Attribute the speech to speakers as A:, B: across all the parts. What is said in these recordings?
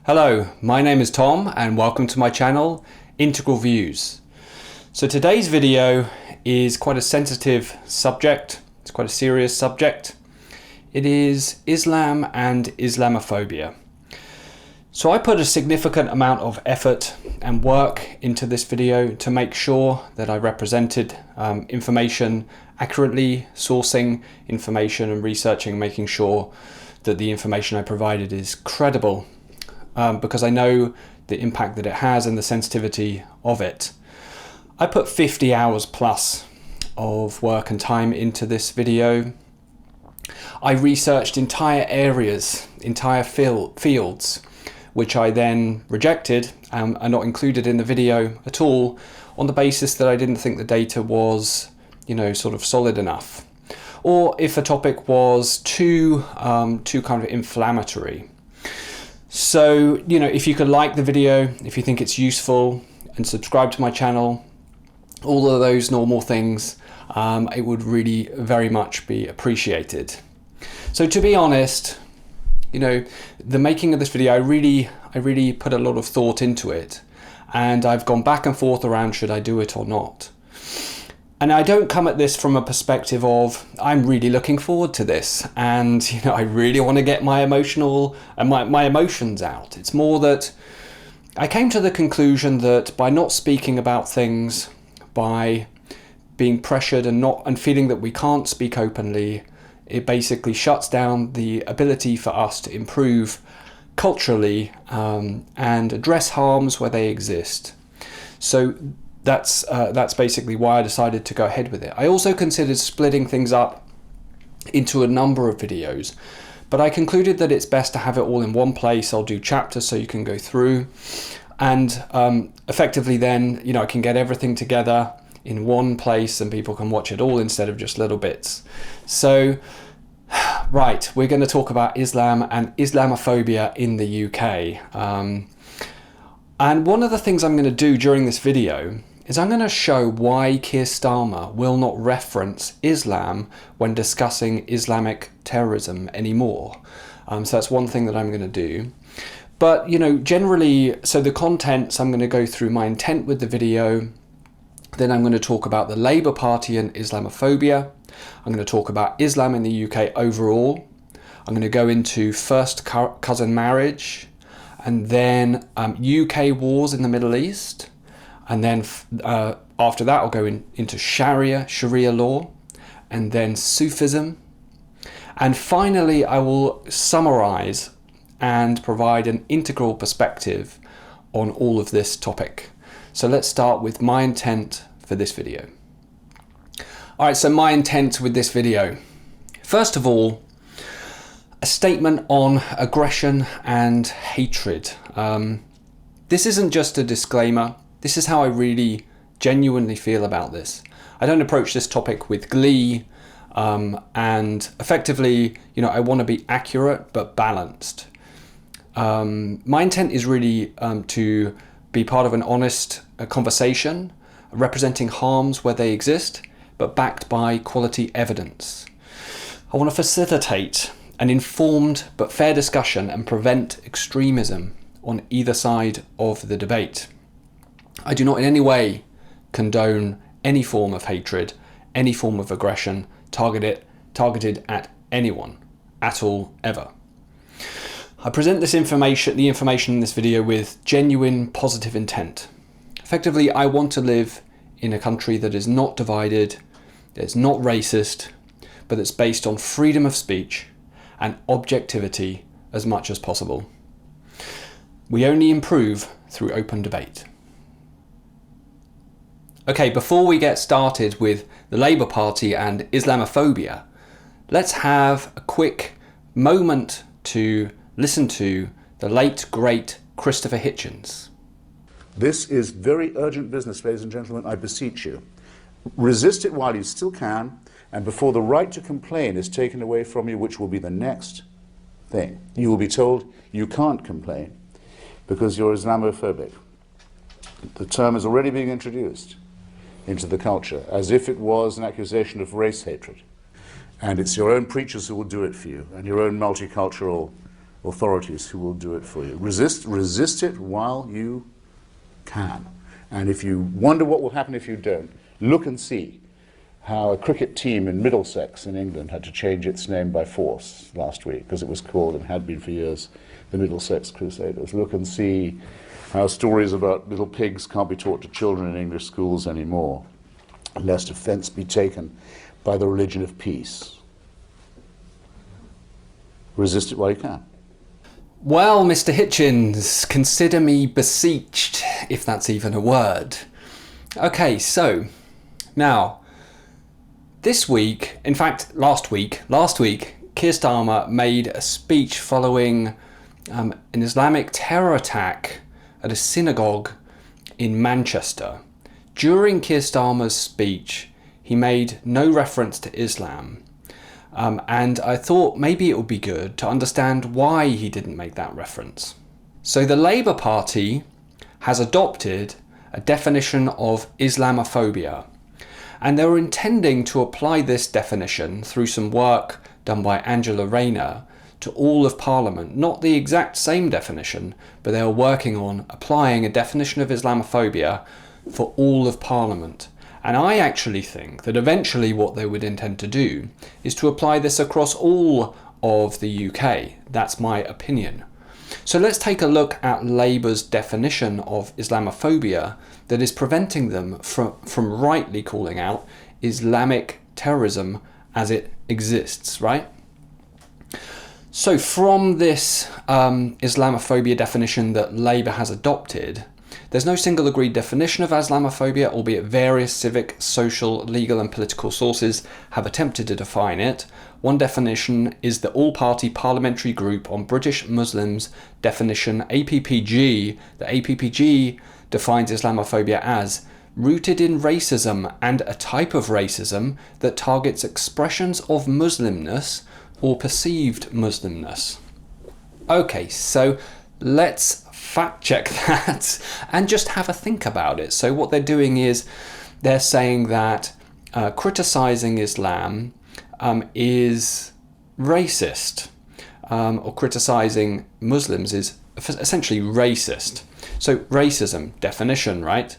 A: Hello, my name is Tom and welcome to my channel, Integral Views. So today's video is quite a sensitive subject, it's quite a serious subject. It is Islam and Islamophobia. So I put a significant amount of effort and work into this video to make sure that I represented information accurately, sourcing information and researching, making sure that the information I provided is credible. Because I know the impact that it has and the sensitivity of it. I put 50 hours plus of work and time into this video. I researched entire areas, entire fields, which I then rejected and are not included in the video at all on the basis that I didn't think the data was, sort of solid enough. Or if a topic was too kind of inflammatory. So, if you could like the video, if you think it's useful, and subscribe to my channel, all of those normal things, it would really very much be appreciated. So to be honest, the making of this video, I really put a lot of thought into it, and I've gone back and forth around should I do it or not. And I don't come at this from a perspective of I'm really looking forward to this and I really want to get my my emotions out. It's more that I came to the conclusion that by not speaking about things, by being pressured and feeling that we can't speak openly, it basically shuts down the ability for us to improve culturally and address harms where they exist. So that's basically why I decided to go ahead with it. I also considered splitting things up into a number of videos, but I concluded that it's best to have it all in one place. I'll do chapters so you can go through, and effectively then I can get everything together in one place and people can watch it all instead of just little bits. So right, we're going to talk about Islam and Islamophobia in the UK. And one of the things I'm going to do during this video is I'm going to show why Keir Starmer will not reference Islam when discussing Islamic terrorism anymore. So that's one thing that I'm going to do. But, generally, so the contents, I'm going to go through my intent with the video. Then I'm going to talk about the Labour Party and Islamophobia. I'm going to talk about Islam in the UK overall. I'm going to go into first cousin marriage, and then UK wars in the Middle East. And then after that, I'll go into Sharia Law, and then Sufism. And finally, I will summarize and provide an integral perspective on all of this topic. So let's start with my intent for this video. All right, so my intent with this video. First of all, a statement on aggression and hatred. This isn't just a disclaimer. This is how I really genuinely feel about this. I don't approach this topic with glee, and effectively, I want to be accurate but balanced. My intent is really to be part of an honest conversation, representing harms where they exist, but backed by quality evidence. I want to facilitate an informed but fair discussion and prevent extremism on either side of the debate. I do not in any way condone any form of hatred, any form of aggression targeted at anyone at all, ever. I present the information in this video with genuine positive intent. Effectively, I want to live in a country that is not divided, that is not racist, but that's based on freedom of speech and objectivity as much as possible. We only improve through open debate. Okay, before we get started with the Labour Party and Islamophobia, let's have a quick moment to listen to the late, great Christopher Hitchens.
B: This is very urgent business, ladies and gentlemen, I beseech you. Resist it while you still can, and before the right to complain is taken away from you, which will be the next thing. You will be told you can't complain because you're Islamophobic. The term is already being introduced into the culture as if it was an accusation of race hatred. And it's your own preachers who will do it for you, and your own multicultural authorities who will do it for you. Resist it while you can. And if you wonder what will happen if you don't, look and see how a cricket team in Middlesex in England had to change its name by force last week, because it was called, and had been for years, the Middlesex Crusaders. Look and see how stories about little pigs can't be taught to children in English schools anymore, lest offence be taken by the religion of peace. Resist it while you can.
A: Well, Mr. Hitchens, consider me beseeched, if that's even a word. Okay, so, now, this week, in fact, last week, Keir Starmer made a speech following an Islamic terror attack at a synagogue in Manchester. During Keir Starmer's speech, he made no reference to Islam. And I thought maybe it would be good to understand why he didn't make that reference. So the Labour Party has adopted a definition of Islamophobia, and they were intending to apply this definition through some work done by Angela Rayner to all of Parliament. Not the exact same definition, but they were working on applying a definition of Islamophobia for all of Parliament. And I actually think that eventually what they would intend to do is to apply this across all of the UK. That's my opinion. So let's take a look at Labour's definition of Islamophobia that is preventing them from rightly calling out Islamic terrorism as it exists, right? So from this Islamophobia definition that Labour has adopted, there's no single agreed definition of Islamophobia, albeit various civic, social, legal and political sources have attempted to define it. One definition is the All-Party Parliamentary Group on British Muslims definition, APPG. The APPG defines Islamophobia as rooted in racism and a type of racism that targets expressions of Muslimness or perceived Muslimness. Okay, so let's fact check that and just have a think about it. So what they're doing is they're saying that criticizing Islam is racist, or criticizing Muslims is essentially racist. So racism definition, right?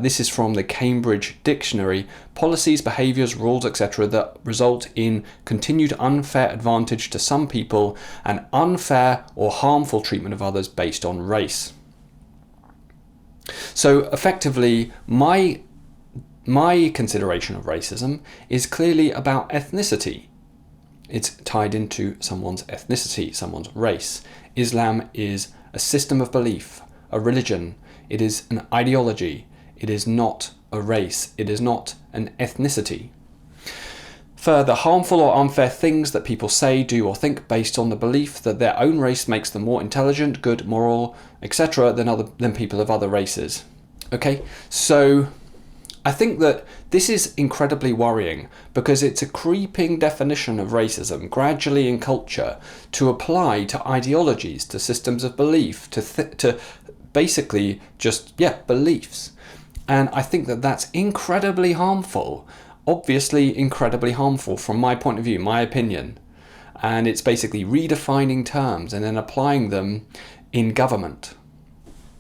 A: This is from the Cambridge Dictionary. Policies, behaviours, rules, etc. that result in continued unfair advantage to some people and unfair or harmful treatment of others based on race. So effectively, my consideration of racism is clearly about ethnicity. It's tied into someone's ethnicity, someone's race. Islam is a system of belief, a religion. It is an ideology. It is not a race. It is not an ethnicity. Further, harmful or unfair things that people say, do or think based on the belief that their own race makes them more intelligent, good, moral, etc. than people of other races. Okay, so I think that this is incredibly worrying because it's a creeping definition of racism gradually in culture to apply to ideologies, to systems of belief, to basically just, beliefs. And I think that that's incredibly harmful, obviously incredibly harmful from my point of view, my opinion. And it's basically redefining terms and then applying them in government.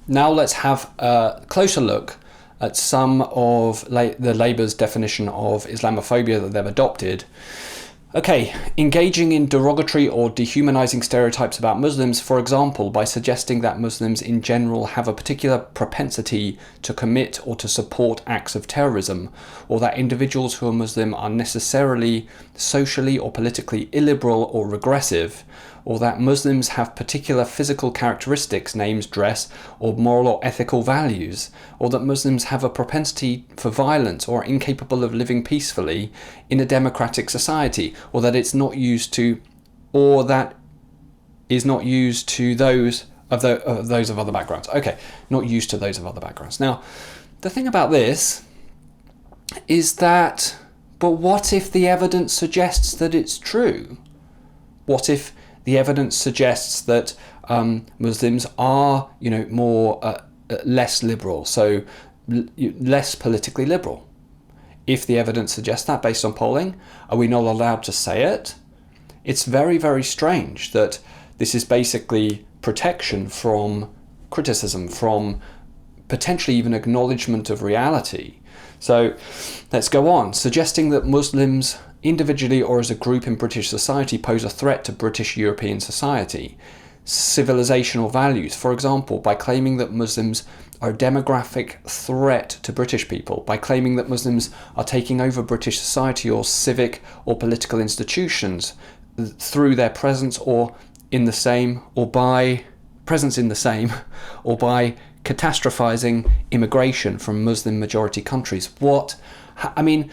A: Now let's have a closer look at some of the Labour's definition of Islamophobia that they've adopted. Okay, engaging in derogatory or dehumanizing stereotypes about Muslims, for example, by suggesting that Muslims in general have a particular propensity to commit or to support acts of terrorism, or that individuals who are Muslim are necessarily socially or politically illiberal or regressive, or that Muslims have particular physical characteristics, names, dress, or moral or ethical values, or that Muslims have a propensity for violence or are incapable of living peacefully in a democratic society, or that it's not used to, or that is not used to those of other backgrounds. Okay, not used to those of other backgrounds. Now, the thing about this is that, but what if the evidence suggests that it's true? What if the evidence suggests that Muslims are, more less liberal, so less politically liberal? If the evidence suggests that based on polling, are we not allowed to say it? It's very, very strange that This is basically protection from criticism, from potentially even acknowledgement of reality. So let's go on. Suggesting that Muslims individually or as a group in British society pose a threat to British European society. Civilizational values, for example, by claiming that Muslims are a demographic threat to British people, by claiming that Muslims are taking over British society or civic or political institutions through their presence or in the same, or by presence in the same, or by catastrophizing immigration from Muslim majority countries. What? I mean,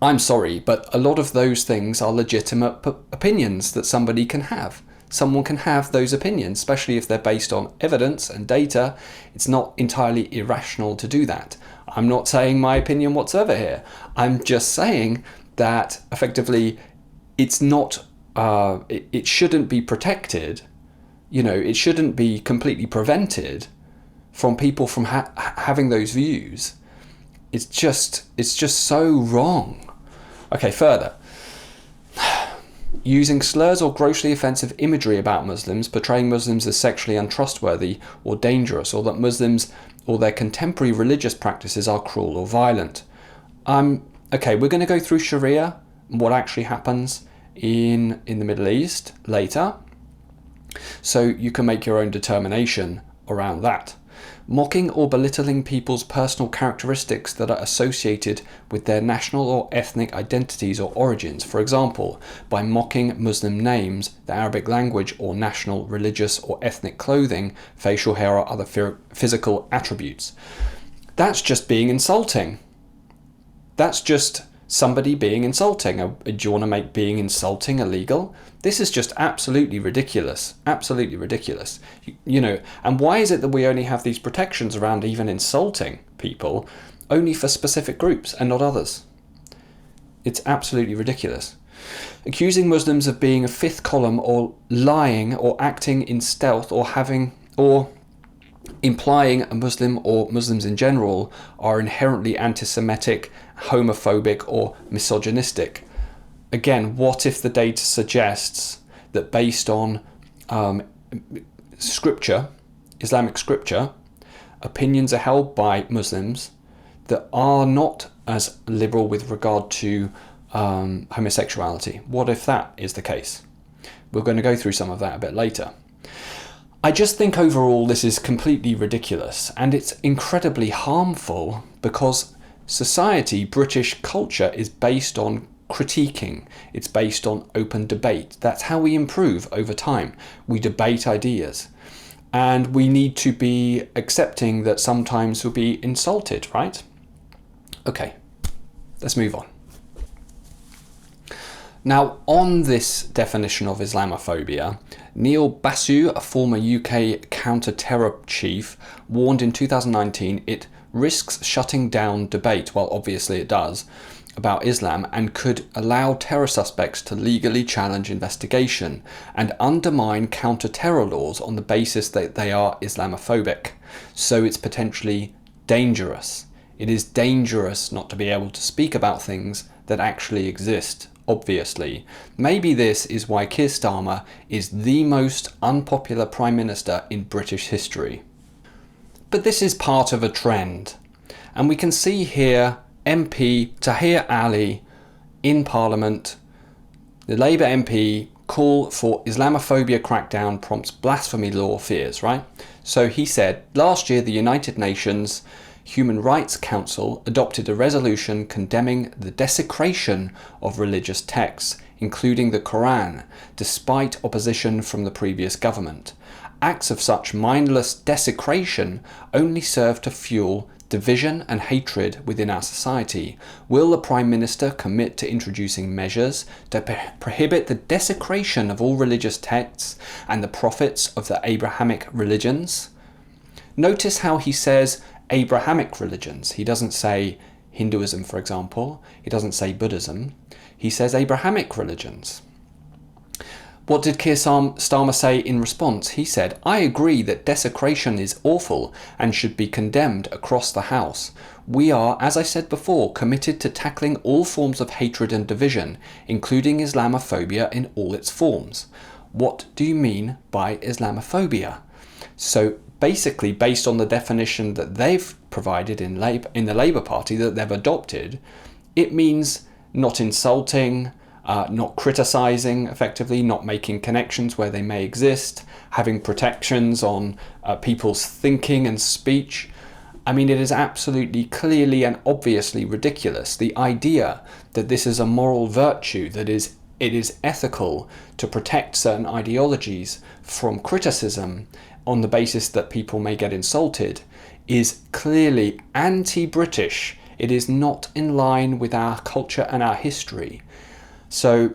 A: I'm sorry, but a lot of those things are legitimate opinions that somebody can have. Someone can have those opinions, especially if they're based on evidence and data. It's not entirely irrational to do that. I'm not saying my opinion whatsoever here. I'm just saying that effectively it's not, it shouldn't be protected. You know, it shouldn't be completely prevented from people from having those views. It's just so wrong. Okay, further. Using slurs or grossly offensive imagery about Muslims, portraying Muslims as sexually untrustworthy or dangerous, or that Muslims or their contemporary religious practices are cruel or violent. Okay, we're going to go through Sharia, what actually happens in the Middle East later, so you can make your own determination around that. Mocking or belittling people's personal characteristics that are associated with their national or ethnic identities or origins, for example, by mocking Muslim names, the Arabic language, or national, religious, or ethnic clothing, facial hair, or other physical attributes. That's just being insulting. That's just somebody being insulting. Do you want to make being insulting illegal? This is just absolutely ridiculous. Absolutely ridiculous. You know, and why is it that we only have these protections around even insulting people only for specific groups and not others? It's absolutely ridiculous. Accusing Muslims of being a fifth column or lying or acting in stealth or implying a Muslim or Muslims in general are inherently anti-Semitic, homophobic, or misogynistic. Again, what if the data suggests that based on scripture, Islamic scripture, opinions are held by Muslims that are not as liberal with regard to homosexuality? What if that is the case? We're going to go through some of that a bit later. I just think overall this is completely ridiculous, and it's incredibly harmful because society, British culture, is based on critiquing. It's based on open debate. That's how we improve over time. We debate ideas. And we need to be accepting that sometimes we'll be insulted, right? Okay, let's move on. Now, on this definition of Islamophobia, Neil Basu, a former UK counter-terror chief, warned in 2019 it risks shutting down debate, well, obviously it does, about Islam, and could allow terror suspects to legally challenge investigation and undermine counter-terror laws on the basis that they are Islamophobic. So it's potentially dangerous. It is dangerous not to be able to speak about things that actually exist. Obviously. Maybe this is why Keir Starmer is the most unpopular Prime Minister in British history. But this is part of a trend. And we can see here MP Tahir Ali in Parliament, the Labour MP, call for Islamophobia crackdown prompts blasphemy law fears, right? So he said, last year the United Nations Human Rights Council adopted a resolution condemning the desecration of religious texts, including the Quran, despite opposition from the previous government. Acts of such mindless desecration only serve to fuel division and hatred within our society. Will the Prime Minister commit to introducing measures to prohibit the desecration of all religious texts and the prophets of the Abrahamic religions? Notice how he says Abrahamic religions. He doesn't say Hinduism, for example. He doesn't say Buddhism. He says Abrahamic religions. What did Keir Starmer say in response? He said, I agree that desecration is awful and should be condemned across the House. We are, as I said before, committed to tackling all forms of hatred and division, including Islamophobia in all its forms. what do you mean by Islamophobia? So basically, based on the definition that they've provided in the Labour Party, that they've adopted, it means not insulting, not criticising effectively, not making connections where they may exist, having protections on people's thinking and speech. I mean, it is absolutely clearly and obviously ridiculous. The idea that this is a moral virtue, that it is ethical to protect certain ideologies from criticism on the basis that people may get insulted, is clearly anti-British. It is not in line with our culture and our history. So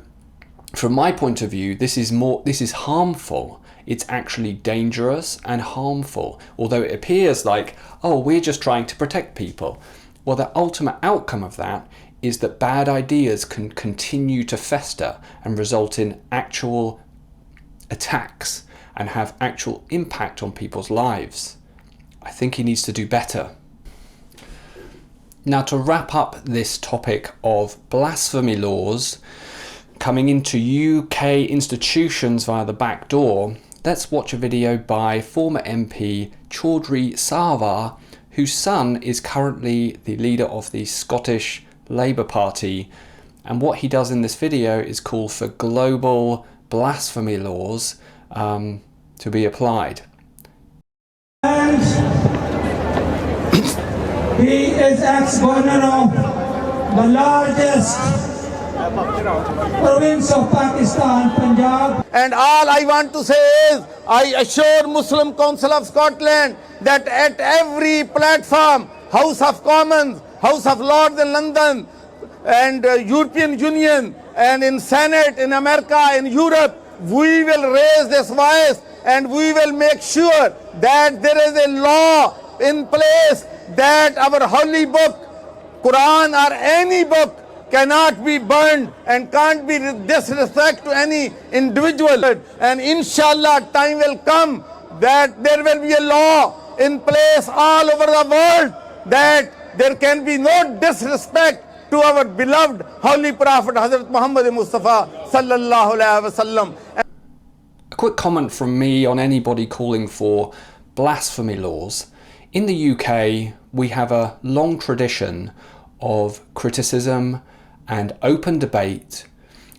A: from my point of view, this is harmful. It's actually dangerous and harmful. Although it appears like, oh, we're just trying to protect people. Well, the ultimate outcome of that is that bad ideas can continue to fester and result in actual attacks and have actual impact on people's lives. I think he needs to do better. Now, to wrap up this topic of blasphemy laws coming into UK institutions via the back door, let's watch a video by former MP Chaudhry Sarwar, whose son is currently the leader of the Scottish Labour Party. And what he does in this video is call for global blasphemy laws to be applied.
C: And he is ex-governor of the largest province of Pakistan, Punjab.
D: And all I want to say is, I assure Muslim Council of Scotland that at every platform, House of Commons, House of Lords in London, and European Union, and in Senate in America, in Europe, we will raise this voice and we will make sure that there is a law in place that our holy book, Quran or any book, cannot be burned and can't be disrespect to any individual. And inshallah, time will come that there will be a law in place all over the world that there can be no disrespect to our beloved Holy Prophet Hazrat Muhammad Mustafa sallallahu alaihi wasallam.
A: A quick comment from me on anybody calling for blasphemy laws. In the UK, we have a long tradition of criticism and open debate.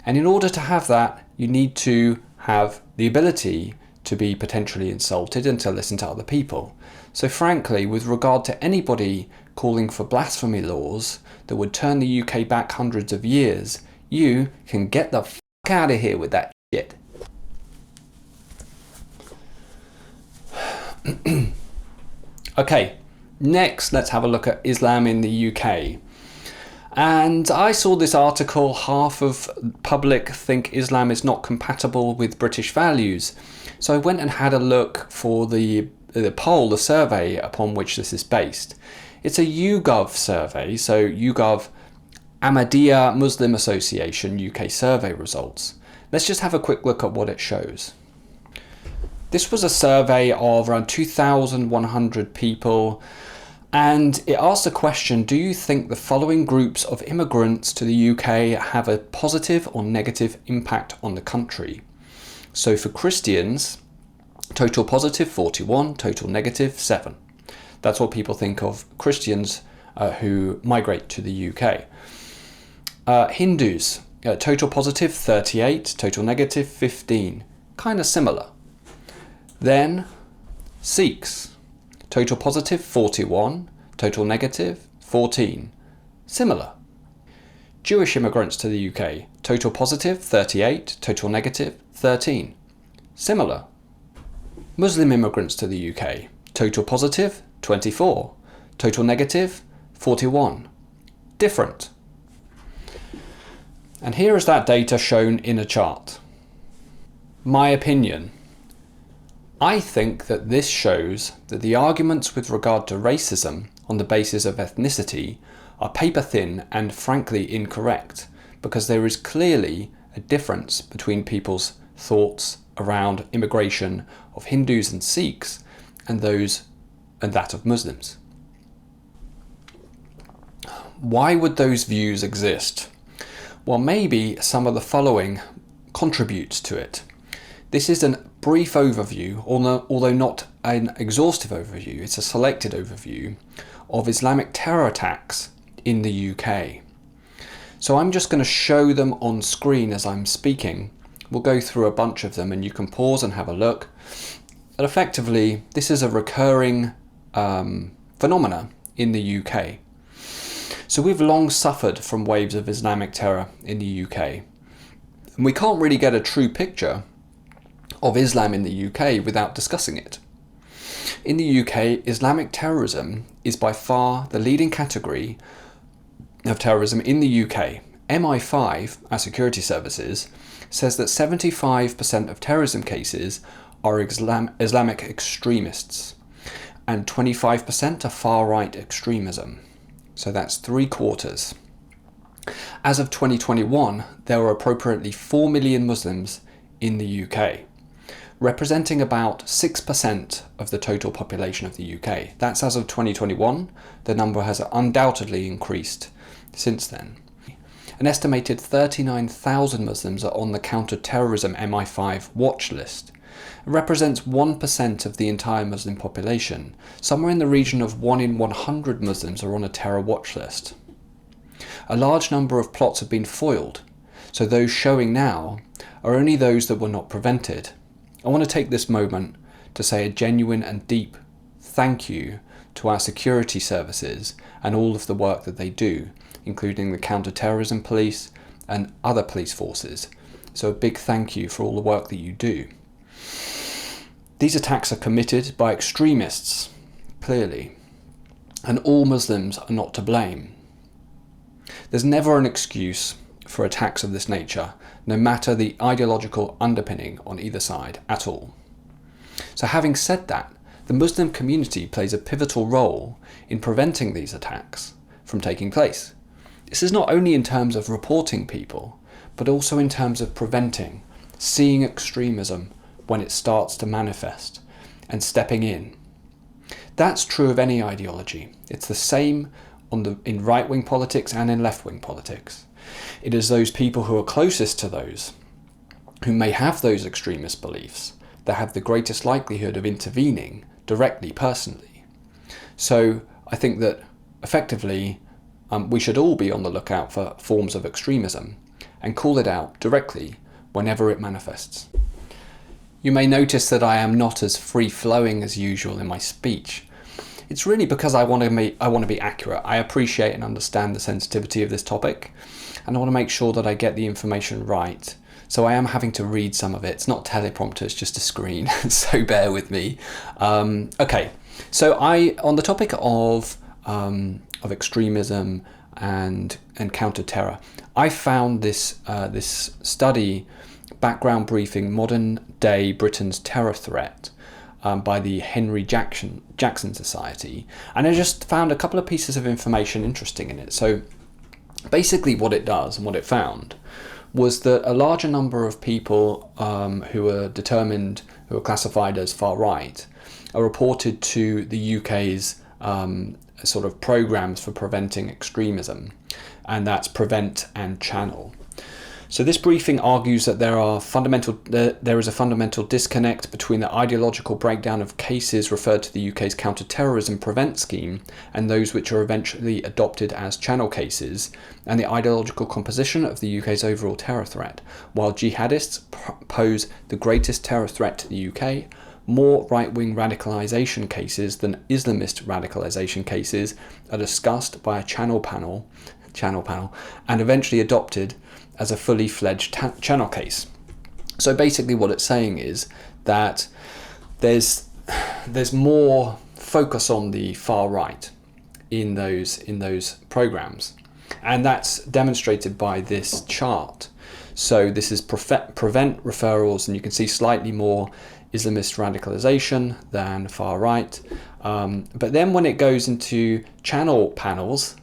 A: And in order to have that, you need to have the ability to be potentially insulted and to listen to other people. So frankly, with regard to anybody calling for blasphemy laws that would turn the UK back hundreds of years, you can get the fuck out of here with that shit. Okay, next let's have a look at Islam in the UK. And I saw this article, half of public think Islam is not compatible with British values. So I went and had a look for the poll, the survey upon which this is based. It's a YouGov survey, so YouGov Ahmadiyya Muslim Association UK survey results. Let's just have a quick look at what it shows. This was a survey of around 2,100 people, and it asked the question, do you think the following groups of immigrants to the UK have a positive or negative impact on the country? So for Christians, total positive 41, total negative 7. That's what people think of Christians who migrate to the UK. Hindus, total positive 38, total negative 15. Kind of similar. Then Sikhs, total positive 41, total negative 14. Similar. Jewish immigrants to the UK, total positive 38, total negative 13. Similar. Muslim immigrants to the UK, total positive 24, total negative 41. Different. And here is that data shown in a chart. My opinion. I think that this shows that the arguments with regard to racism on the basis of ethnicity are paper thin and frankly incorrect, because there is clearly a difference between people's thoughts around immigration of Hindus and Sikhs and that of Muslims. Why would those views exist? Well, maybe some of the following contributes to it. This is a brief overview, although not an exhaustive overview. It's a selected overview of Islamic terror attacks in the UK. So I'm just going to show them on screen as I'm speaking. We'll go through a bunch of them and you can pause and have a look. But effectively, this is a recurring phenomena in the UK. So we've long suffered from waves of Islamic terror in the UK. And we can't really get a true picture of Islam in the UK without discussing it. In the UK, Islamic terrorism is by far the leading category of terrorism in the UK. MI5, our security services, says that 75% of terrorism cases are Islamic extremists and 25% are far-right extremism. So that's 3/4. As of 2021, there were approximately 4 million Muslims in the UK, representing about 6% of the total population of the UK. That's as of 2021. The number has undoubtedly increased since then. An estimated 39,000 Muslims are on the counter-terrorism MI5 watch list. It represents 1% of the entire Muslim population. Somewhere in the region of 1 in 100 Muslims are on a terror watch list. A large number of plots have been foiled, so those showing now are only those that were not prevented. I want to take this moment to say a genuine and deep thank you to our security services and all of the work that they do, including the counter-terrorism police and other police forces. So a big thank you for all the work that you do. These attacks are committed by extremists, clearly, and all Muslims are not to blame. There's never an excuse for attacks of this nature, no matter the ideological underpinning on either side at all. So having said that, the Muslim community plays a pivotal role in preventing these attacks from taking place. This is not only in terms of reporting people, but also in terms of preventing, seeing extremism when it starts to manifest, and stepping in. That's true of any ideology. It's the same in right-wing politics and in left-wing politics. It is those people who are closest to those who may have those extremist beliefs that have the greatest likelihood of intervening directly, personally. So I think that effectively we should all be on the lookout for forms of extremism and call it out directly whenever it manifests. You may notice that I am not as free-flowing as usual in my speech. It's really because I want to be accurate. I appreciate and understand the sensitivity of this topic, and I want to make sure that I get the information right. So I am having to read some of it. It's not teleprompter, it's just a screen, so bear with me. Okay, so on the topic of extremism and counter-terror, I found this study, Background Briefing, Modern Day Britain's Terror Threat, by the Henry Jackson Society, and I just found a couple of pieces of information interesting in it. So basically what it does and what it found was that a larger number of people who are classified as far right are reported to the UK's sort of programs for preventing extremism, and that's Prevent and Channel. So this briefing argues that there is a fundamental disconnect between the ideological breakdown of cases referred to the UK's counter-terrorism prevent scheme and those which are eventually adopted as channel cases, and the ideological composition of the UK's overall terror threat. While jihadists pose the greatest terror threat to the UK, more right-wing radicalisation cases than Islamist radicalisation cases are discussed by a channel panel and eventually adopted as a fully fledged channel case. So basically what it's saying is that there's more focus on the far right in those programs, and that's demonstrated by this chart. So this is prevent referrals, and you can see slightly more Islamist radicalization than far right, but then when it goes into channel panels,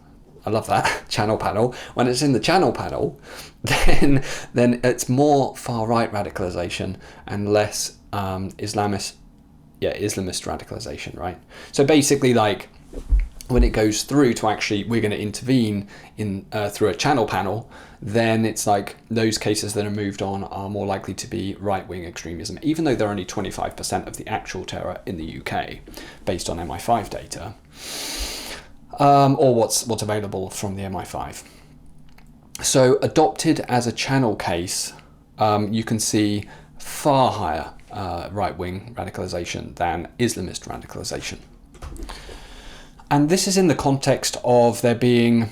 A: I love that, channel panel. When it's in the channel panel, then it's more far-right radicalization and less Islamist radicalization, right? So basically, like, when it goes through to actually we're going to intervene in through a channel panel, then it's like those cases that are moved on are more likely to be right-wing extremism, even though they're only 25% of the actual terror in the UK based on MI5 data, or what's available from the MI5. So adopted as a channel case, you can see far higher right-wing radicalization than Islamist radicalization. And this is in the context of there being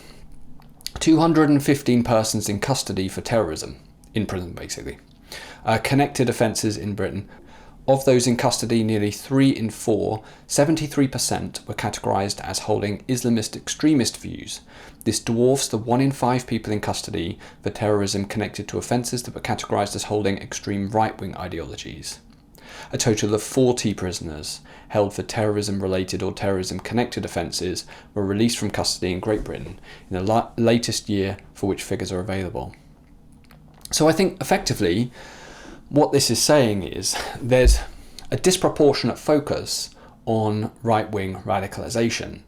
A: 215 persons in custody for terrorism, in prison basically. Connected offences in Britain. Of those in custody, nearly 3 in 4, 73% were categorised as holding Islamist extremist views. This dwarfs the 1 in 5 people in custody for terrorism connected to offences that were categorised as holding extreme right-wing ideologies. A total of 40 prisoners held for terrorism-related or terrorism-connected offences were released from custody in Great Britain in the latest year for which figures are available. So I think effectively what this is saying is there's a disproportionate focus on right-wing radicalisation,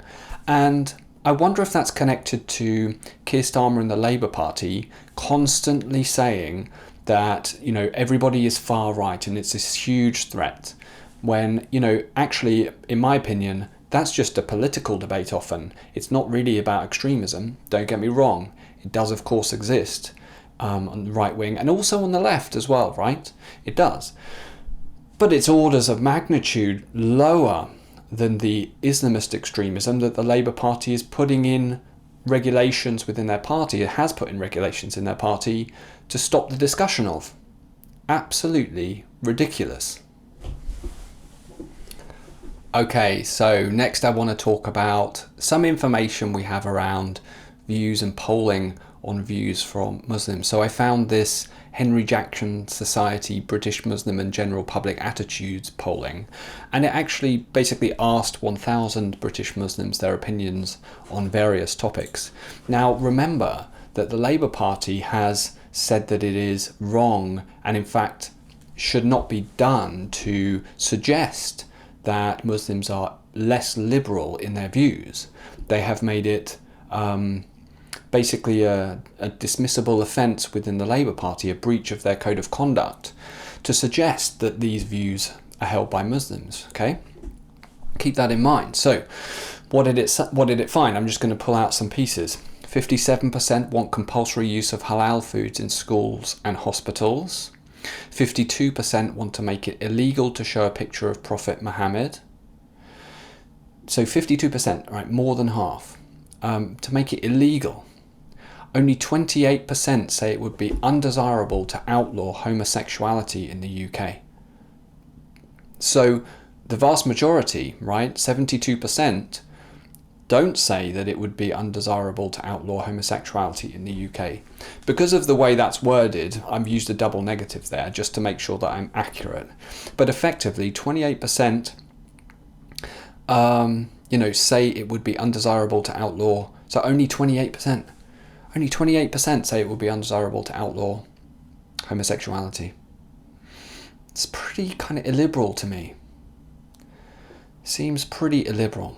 A: and I wonder if that's connected to Keir Starmer and the Labour Party constantly saying that, you know, everybody is far right and it's this huge threat, when, you know, actually, in my opinion, that's just a political debate often. It's not really about extremism, don't get me wrong. It does, of course, exist on the right wing and also on the left as well, right? It does. But it's orders of magnitude lower than the Islamist extremism that the Labour Party is putting in regulations within their party. It has put in regulations in their party to stop the discussion of. Absolutely ridiculous. Okay, so next I want to talk about some information we have around views and polling on views from Muslims. So I found this Henry Jackson Society British Muslim and General Public Attitudes polling, and it actually basically asked 1,000 British Muslims their opinions on various topics. Now remember that the Labour Party has said that it is wrong and in fact should not be done to suggest that Muslims are less liberal in their views. They have made it basically a dismissible offence within the Labour Party, a breach of their code of conduct, to suggest that these views are held by Muslims. Okay, keep that in mind. So what did it find? I'm just going to pull out some pieces. 57% want compulsory use of halal foods in schools and hospitals. 52% want to make it illegal to show a picture of Prophet Muhammad. So 52%, right, more than half, to make it illegal. Only 28% say it would be undesirable to outlaw homosexuality in the UK. So the vast majority, right, 72%, don't say that it would be undesirable to outlaw homosexuality in the UK. Because of the way that's worded, I've used a double negative there just to make sure that I'm accurate. But effectively, 28%, say it would be undesirable to outlaw. So only 28%. Only 28% say it would be undesirable to outlaw homosexuality. It's pretty kind of illiberal to me. Seems pretty illiberal.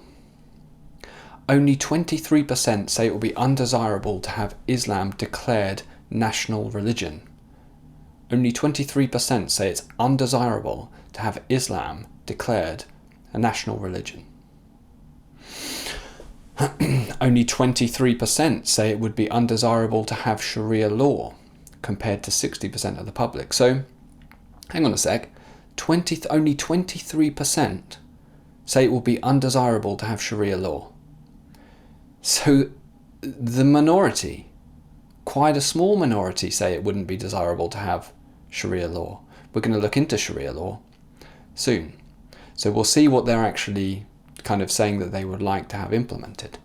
A: Only 23% say it will be undesirable to have Islam declared national religion. Only 23% say it's undesirable to have Islam declared a national religion. Only 23% say it would be undesirable to have Sharia law, compared to 60% of the public. So, hang on a sec, only 23% say it will be undesirable to have Sharia law. So the minority, quite a small minority, say it wouldn't be desirable to have Sharia law. We're going to look into Sharia law soon. So we'll see what they're actually kind of saying that they would like to have implemented.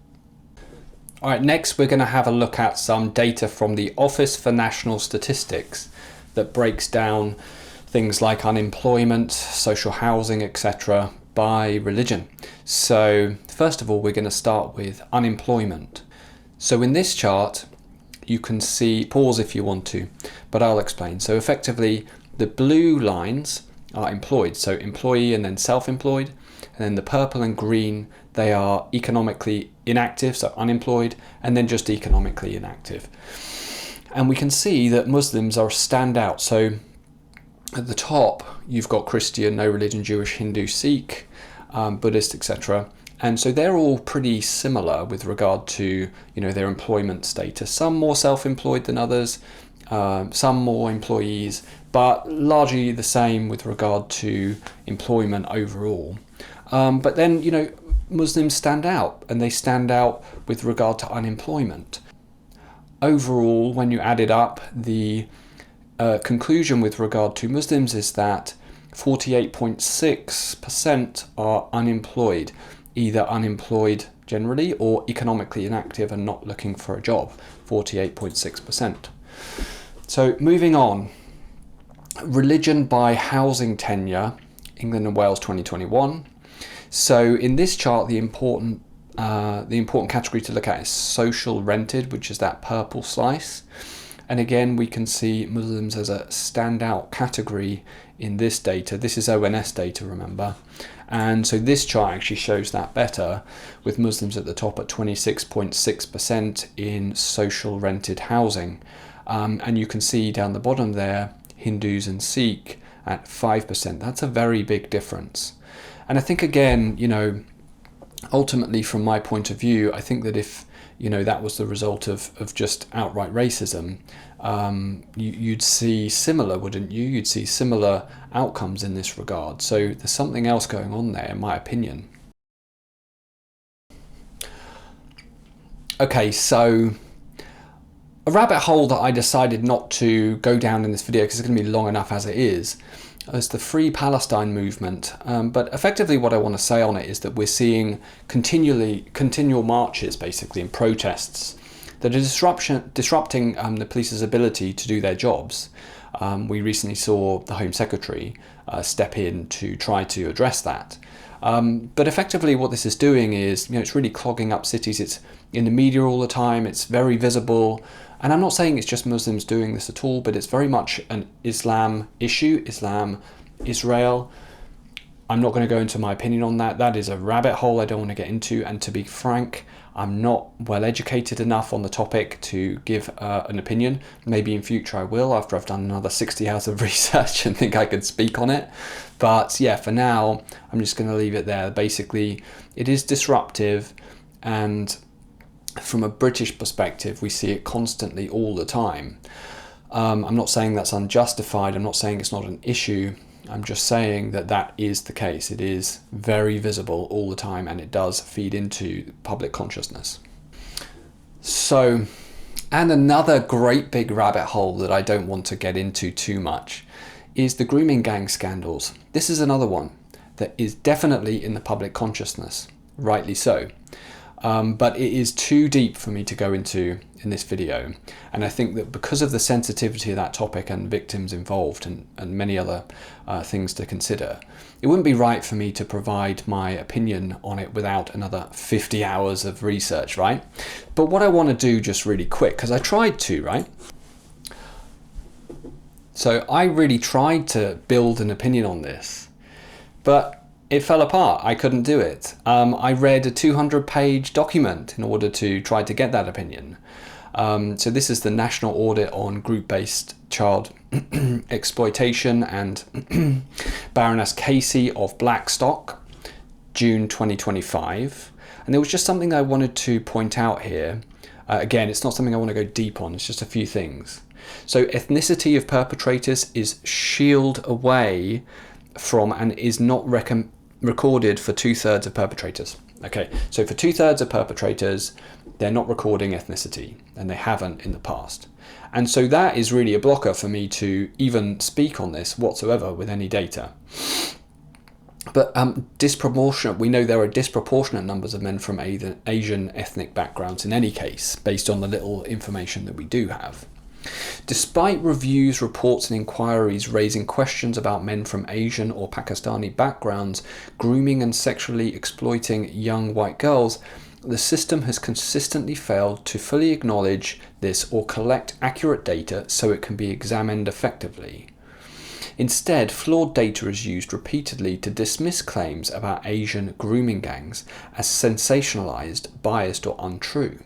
A: All right, next we're going to have a look at some data from the Office for National Statistics that breaks down things like unemployment, social housing, etc. by religion. So first of all, we're going to start with unemployment. So in this chart, you can see, pause if you want to, but I'll explain. So effectively, the blue lines are employed. So employee and then self-employed. And then the purple and green, they are economically inactive, so unemployed, and then just economically inactive. And we can see that Muslims are standout. So at the top, you've got Christian, no religion, Jewish, Hindu, Sikh, Buddhist, etc. And so they're all pretty similar with regard to, their employment status. Some more self-employed than others, some more employees, but largely the same with regard to employment overall. But then, Muslims stand out, and they stand out with regard to unemployment. Overall, when you add it up, the conclusion with regard to Muslims is that 48.6% are unemployed, either unemployed generally or economically inactive and not looking for a job, 48.6%. So moving on, religion by housing tenure, England and Wales 2021. So in this chart, the important category to look at is social rented, which is that purple slice. And again, we can see Muslims as a standout category in this data. This is ONS data, remember. And so this chart actually shows that better, with Muslims at the top at 26.6% in social rented housing. And you can see down the bottom there, Hindus and Sikh at 5%. That's a very big difference. And I think, again, ultimately from my point of view, I think that if that was the result of just outright racism, you'd see similar, wouldn't you? You'd see similar outcomes in this regard. So there's something else going on there, in my opinion. Okay, so a rabbit hole that I decided not to go down in this video because it's going to be long enough as it is the Free Palestine movement. But effectively what I want to say on it is that we're seeing continual marches, basically, and protests that are disrupting the police's ability to do their jobs. We recently saw the Home Secretary step in to try to address that. But effectively what this is doing is, it's really clogging up cities. It's in the media all the time. It's very visible. And I'm not saying it's just Muslims doing this at all, but it's very much an Islam issue, Islam, Israel. I'm not going to go into my opinion on that. That is a rabbit hole I don't want to get into. And to be frank, I'm not well educated enough on the topic to give an opinion. Maybe in future I will, after I've done another 60 hours of research and think I could speak on it. But yeah, for now, I'm just going to leave it there. Basically, it is disruptive, and from a British perspective, we see it constantly all the time. I'm not saying that's unjustified. I'm not saying it's not an issue. I'm just saying that that is the case. It is very visible all the time, and it does feed into public consciousness. So, and another great big rabbit hole that I don't want to get into too much is the grooming gang scandals. This is another one that is definitely in the public consciousness, rightly so. But it is too deep for me to go into in this video. And I think that because of the sensitivity of that topic and victims involved and many other things to consider, it wouldn't be right for me to provide my opinion on it without another 50 hours of research, right? But what I want to do just really quick, because I tried to, right? So I really tried to build an opinion on this, but it fell apart. I couldn't do it. I read a 200-page document in order to try to get that opinion. So this is the National Audit on Group-Based Child Exploitation and Baroness Casey of Blackstock, June 2025. And there was just something I wanted to point out here. Again, it's not something I want to go deep on. It's just a few things. So ethnicity of perpetrators is shielded away from and is not recorded for 2/3 of perpetrators. Okay, so for 2/3 of perpetrators, they're not recording ethnicity, and they haven't in the past. And so that is really a blocker for me to even speak on this whatsoever with any data. But we know there are disproportionate numbers of men from Asian ethnic backgrounds in any case, based on the little information that we do have. Despite reviews, reports and inquiries raising questions about men from Asian or Pakistani backgrounds grooming and sexually exploiting young white girls, the system has consistently failed to fully acknowledge this or collect accurate data so it can be examined effectively. Instead, flawed data is used repeatedly to dismiss claims about Asian grooming gangs as sensationalized, biased, or untrue.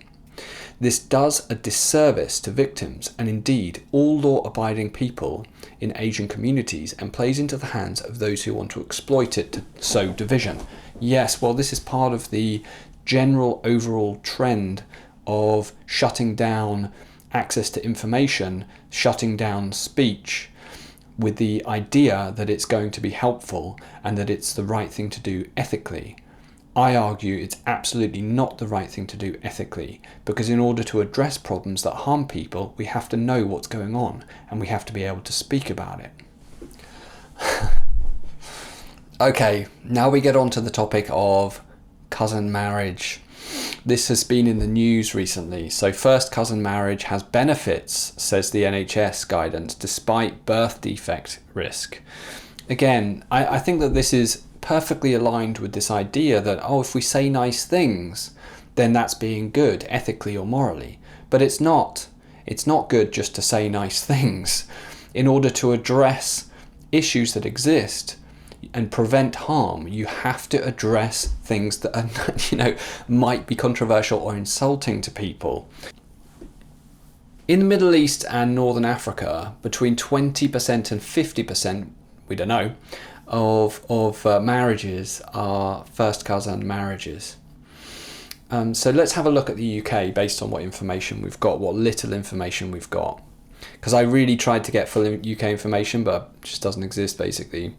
A: This does a disservice to victims and indeed all law-abiding people in Asian communities and plays into the hands of those who want to exploit it to sow division. Yes, well, this is part of the general overall trend of shutting down access to information, shutting down speech, with the idea that it's going to be helpful and that it's the right thing to do ethically. I argue it's absolutely not the right thing to do ethically, because in order to address problems that harm people, we have to know what's going on and we have to be able to speak about it. Okay, now we get on to the topic of cousin marriage. This has been in the news recently. So first cousin marriage has benefits, says the NHS guidance, despite birth defect risk. Again, I think that this is perfectly aligned with this idea that, oh, if we say nice things, then that's being good, ethically or morally. But it's not. It's not good just to say nice things. In order to address issues that exist and prevent harm, you have to address things that are, might be controversial or insulting to people. In the Middle East and Northern Africa, between 20% and 50%, we don't know, of marriages are first cousin marriages. So let's have a look at the UK based on what information we've got, what little information we've got. Because I really tried to get full UK information, but it just doesn't exist, basically.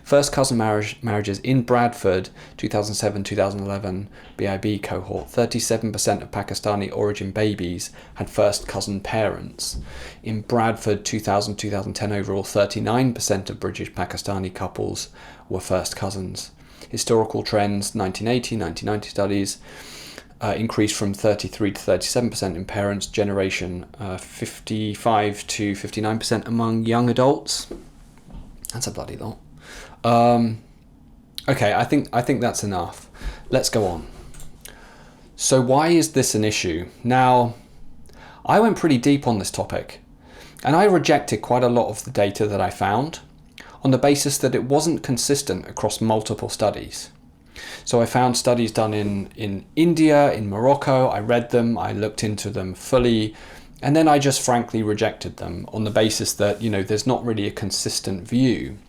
A: First cousin marriages in Bradford, 2007-2011 BIB cohort, 37% of Pakistani origin babies had first cousin parents. In Bradford, 2000-2010 overall, 39% of British Pakistani couples were first cousins. Historical trends, 1980-1990 studies, increased from 33 to 37% in parents' generation, 55 to 59% among young adults. That's a bloody lot. Okay, I think that's enough. Let's go on. So why is this an issue? Now, I went pretty deep on this topic, and I rejected quite a lot of the data that I found on the basis that it wasn't consistent across multiple studies. So I found studies done in India, in Morocco. I read them, I looked into them fully, and then I just frankly rejected them on the basis that, there's not really a consistent view.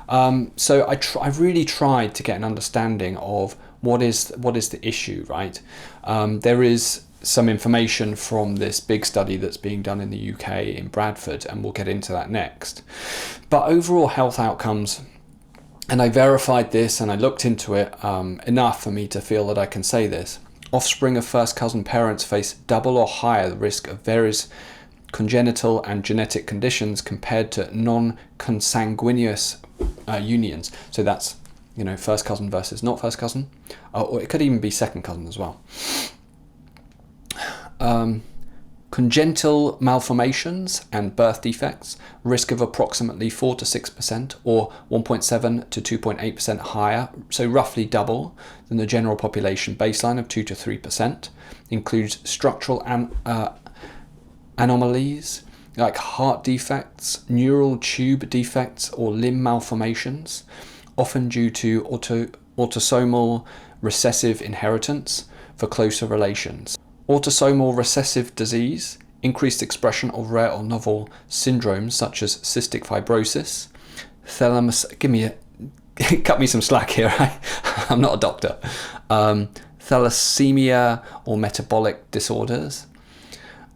A: So I really tried to get an understanding of what is the issue, right? There is some information from this big study that's being done in the UK in Bradford, and we'll get into that next. But overall health outcomes, and I verified this and I looked into it enough for me to feel that I can say this. Offspring of first cousin parents face double or higher the risk of various congenital and genetic conditions compared to non-consanguineous unions. So that's, first cousin versus not first cousin, or it could even be second cousin as well. Congenital malformations and birth defects, risk of approximately 4 to 6% or 1.7 to 2.8% higher, so roughly double than the general population baseline of 2 to 3%, includes structural anomalies like heart defects, neural tube defects or limb malformations, often due to autosomal recessive inheritance for closer relations. Autosomal recessive disease, increased expression of rare or novel syndromes such as cystic fibrosis, cut me some slack here, I'm not a doctor, thalassemia or metabolic disorders.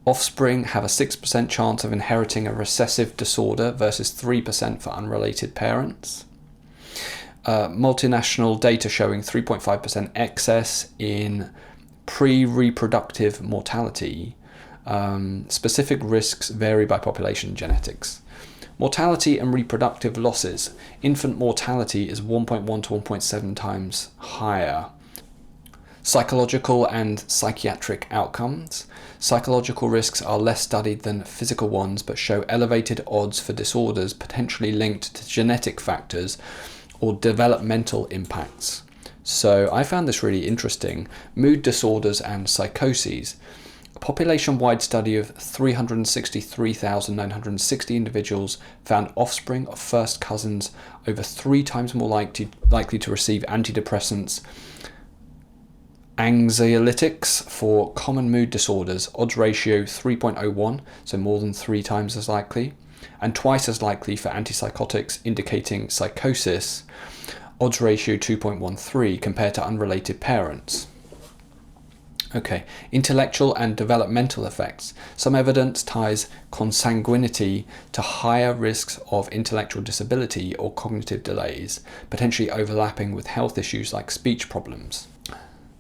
A: Offspring have a 6% chance of inheriting a recessive disorder versus 3% for unrelated parents. Multinational data showing 3.5% excess in pre-reproductive mortality. Specific risks vary by population genetics. Mortality and reproductive losses. Infant mortality is 1.1 to 1.7 times higher. Psychological and psychiatric outcomes. Psychological risks are less studied than physical ones, but show elevated odds for disorders potentially linked to genetic factors or developmental impacts. So I found this really interesting. Mood disorders and psychoses. A population-wide study of 363,960 individuals found offspring of first cousins over 3 times more likely to receive antidepressants, anxiolytics for common mood disorders, odds ratio 3.01, so more than 3 times as likely, and twice as likely for antipsychotics indicating psychosis, odds ratio 2.13 compared to unrelated parents. Okay, intellectual and developmental effects. Some evidence ties consanguinity to higher risks of intellectual disability or cognitive delays, potentially overlapping with health issues like speech problems.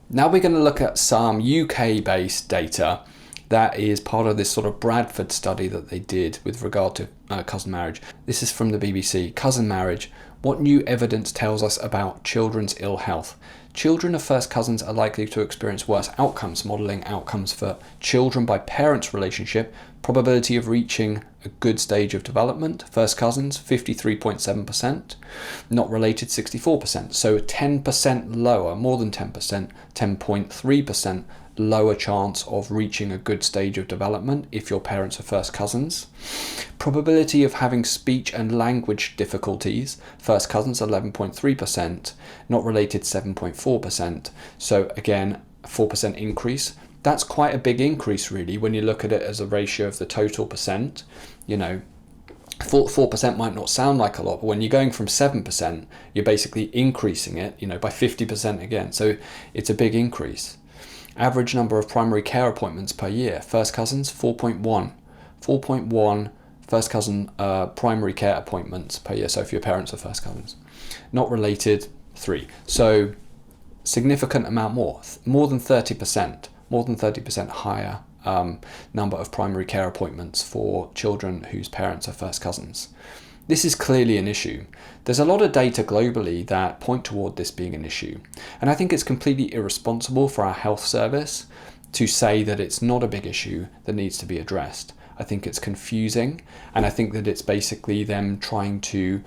A: Now we're going to look at some UK-based data that is part of this sort of Bradford study that they did with regard to cousin marriage. This is from the BBC. Cousin marriage. What new evidence tells us about children's ill health? Children of first cousins are likely to experience worse outcomes, modelling outcomes for children by parents' relationship, probability of reaching a good stage of development, first cousins 53.7%, not related 64%, so 10% lower, more than 10%, 10.3% lower chance of reaching a good stage of development if your parents are first cousins. Probability of having speech and language difficulties, first cousins 11.3%, not related 7.4%, so again 4% increase. That's quite a big increase really when you look at it as a ratio of the total percent. You know, 4% might not sound like a lot, but when you're going from 7%, you're basically increasing it, you know, by 50% again, so it's a big increase. Average number of primary care appointments per year. First cousins, 4.1 first cousin primary care appointments per year. So if your parents are first cousins. Not related, 3. So significant amount more than 30% higher number of primary care appointments for children whose parents are first cousins. This is clearly an issue. There's a lot of data globally that point toward this being an issue. And I think it's completely irresponsible for our health service to say that it's not a big issue that needs to be addressed. I think it's confusing, and I think that it's basically them trying to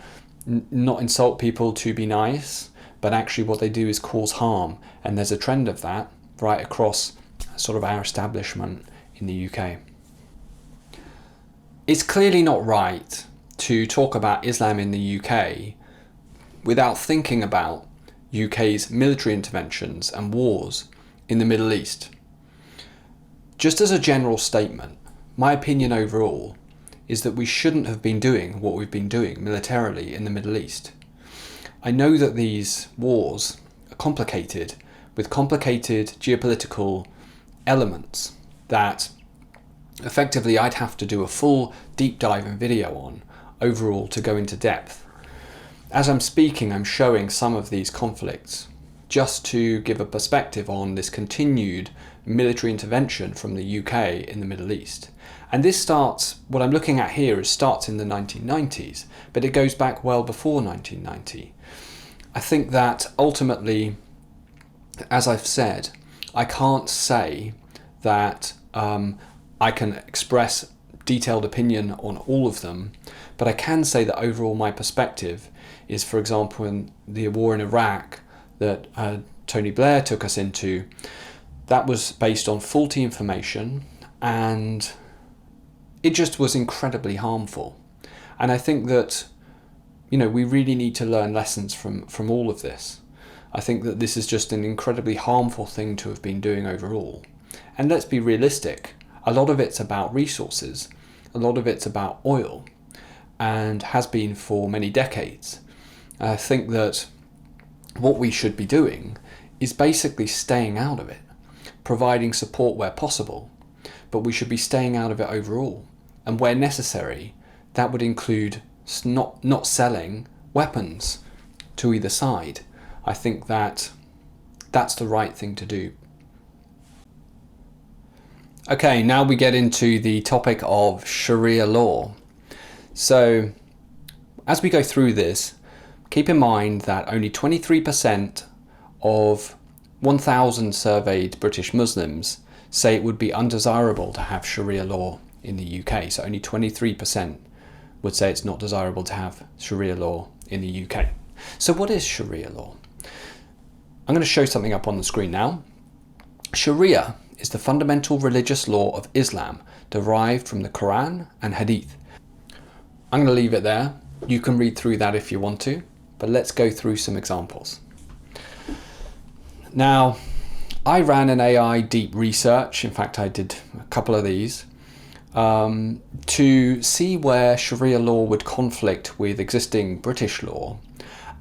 A: not insult people to be nice, but actually what they do is cause harm. And there's a trend of that right across sort of our establishment in the UK. It's clearly not right to talk about Islam in the UK without thinking about UK's military interventions and wars in the Middle East. Just as a general statement, my opinion overall is that we shouldn't have been doing what we've been doing militarily in the Middle East. I know that these wars are complicated, with complicated geopolitical elements that effectively I'd have to do a full deep dive and video on overall to go into depth. As I'm speaking, I'm showing some of these conflicts just to give a perspective on this continued military intervention from the UK in the Middle East. And this starts, what I'm looking at here starts in the 1990s, but it goes back well before 1990. I think that ultimately, as I've said, I can't say that I can express detailed opinion on all of them, but I can say that overall my perspective is, for example, in the war in Iraq that Tony Blair took us into, that was based on faulty information, and it just was incredibly harmful. And I think that, you know, we really need to learn lessons from all of this. I think that this is just an incredibly harmful thing to have been doing overall. And let's be realistic, a lot of it's about resources, a lot of it's about oil, and has been for many decades. I think that what we should be doing is basically staying out of it, providing support where possible, but we should be staying out of it overall. And where necessary, that would include not selling weapons to either side. I think that that's the right thing to do. Okay, now we get into the topic of Sharia law. So, as we go through this, keep in mind that only 23% of 1,000 surveyed British Muslims say it would be undesirable to have Sharia law in the UK. So only 23% would say it's not desirable to have Sharia law in the UK. So what is Sharia law? I'm going to show something up on the screen now. Sharia is the fundamental religious law of Islam, derived from the Quran and Hadith. I'm going to leave it there. You can read through that if you want to, but let's go through some examples. Now, I ran an AI deep research, in fact I did a couple of these, to see where Sharia law would conflict with existing British law,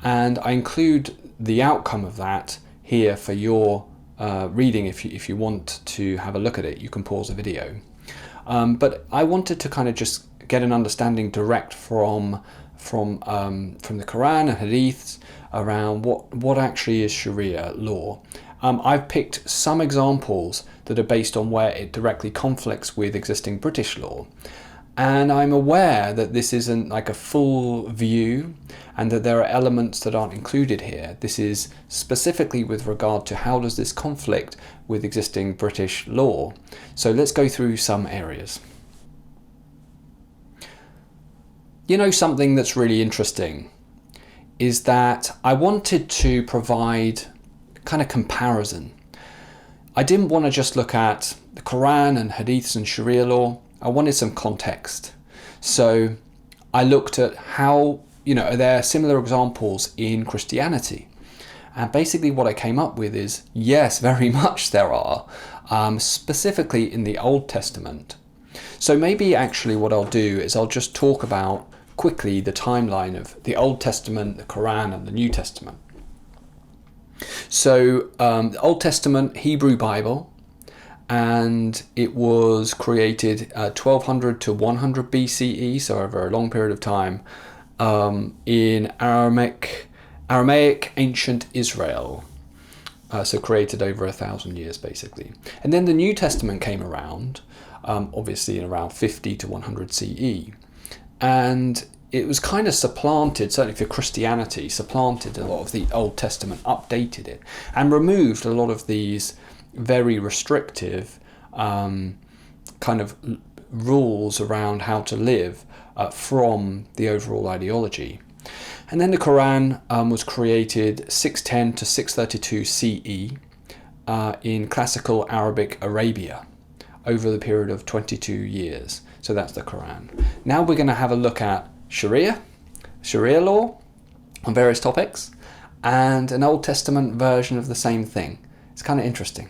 A: and I include the outcome of that here for your reading. If you want to have a look at it, you can pause the video. But I wanted to kind of just get an understanding direct from the Quran and Hadiths around what actually is Sharia law. I've picked some examples that are based on where it directly conflicts with existing British law. And I'm aware that this isn't like a full view and that there are elements that aren't included here. This is specifically with regard to how does this conflict with existing British law. So let's go through some areas. You know, something that's really interesting is that I wanted to provide kind of comparison. I didn't want to just look at the Quran and Hadiths and Sharia law. I wanted some context. So I looked at how, are there similar examples in Christianity? And basically what I came up with is, yes, very much there are, specifically in the Old Testament. So maybe actually what I'll do is I'll just talk about quickly the timeline of the Old Testament, the Quran and the New Testament. So the Old Testament, Hebrew Bible, and it was created 1200 to 100 BCE, so over a long period of time, in Aramaic ancient Israel, so created over 1,000 years basically. And then the New Testament came around, obviously in around 50 to 100 CE, and it was kind of supplanted, certainly for Christianity, supplanted a lot of the Old Testament, updated it, and removed a lot of these very restrictive kind of rules around how to live from the overall ideology. And then the Quran was created 610 to 632 CE in classical Arabic Arabia over the period of 22 years. So that's the Quran. Now we're going to have a look at Sharia law on various topics, and an Old Testament version of the same thing. It's kind of interesting.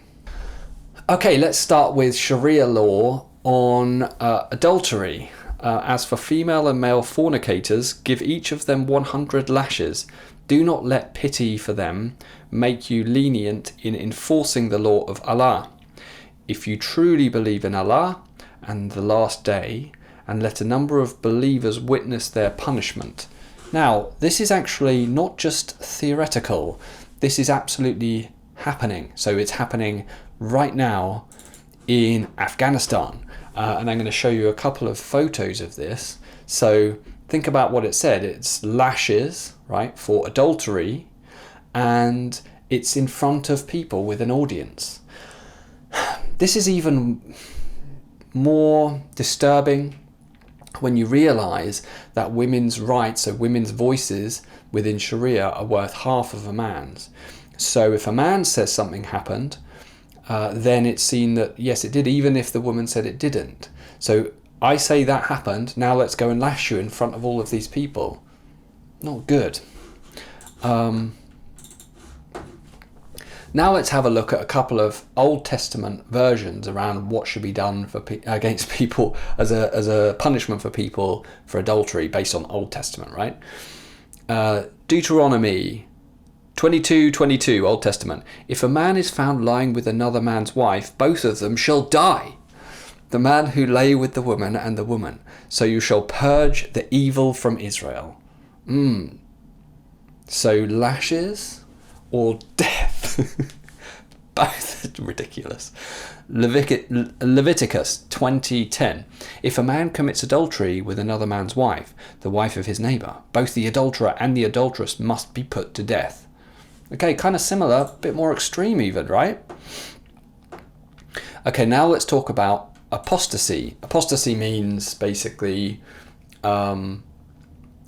A: Okay, let's start with Sharia law on adultery. As for female and male fornicators, give each of them 100 lashes. Do not let pity for them make you lenient in enforcing the law of Allah. If you truly believe in Allah and the last day, and let a number of believers witness their punishment. Now, this is actually not just theoretical. This is absolutely happening. So it's happening right now in Afghanistan. And I'm going to show you a couple of photos of this. So think about what it said. It's lashes, right, for adultery, and it's in front of people with an audience. This is even more disturbing when you realize that women's rights, so women's voices within Sharia, are worth half of a man's. So if a man says something happened, then it's seen that yes, it did, even if the woman said it didn't. So I say that happened, now let's go and lash you in front of all of these people. Not good. Now let's have a look at a couple of Old Testament versions around what should be done for against people as a punishment for people for adultery based on Old Testament, right? Deuteronomy 22:22, Old Testament. If a man is found lying with another man's wife, both of them shall die. The man who lay with the woman and the woman. So you shall purge the evil from Israel. So lashes or death? Both ridiculous. Leviticus 20:10. If a man commits adultery with another man's wife, the wife of his neighbor, both the adulterer and the adulteress must be put to death. Okay, kind of similar, a bit more extreme even, right? Okay, now let's talk about apostasy. Apostasy means basically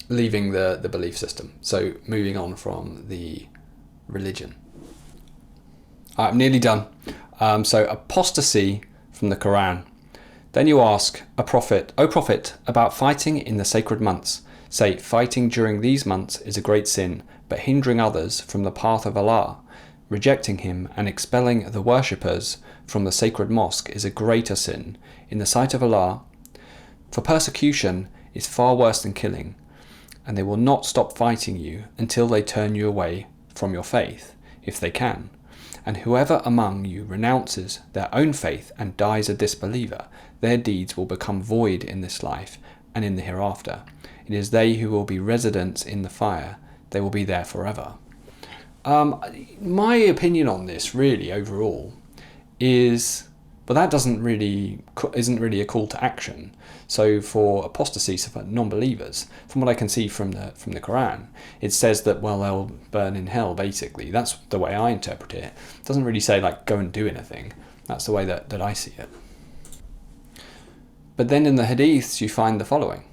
A: leaving the belief system. So moving on from the religion. I'm nearly done. So apostasy from the Quran. Then you ask a prophet, O Prophet, about fighting in the sacred months. Say, fighting during these months is a great sin, but hindering others from the path of Allah, rejecting him and expelling the worshippers from the sacred mosque is a greater sin in the sight of Allah. For persecution is far worse than killing, and they will not stop fighting you until they turn you away from your faith, if they can. And whoever among you renounces their own faith and dies a disbeliever, their deeds will become void in this life and in the hereafter. It is they who will be residents in the fire. They will be there forever. My opinion on this, really, overall, is, but that isn't really a call to action. So for apostasy, so for non-believers, from what I can see from the Quran, it says that, well, they'll burn in hell, basically. That's the way I interpret it. It doesn't really say, like, go and do anything. That's the way that I see it. But then in the hadiths, you find the following.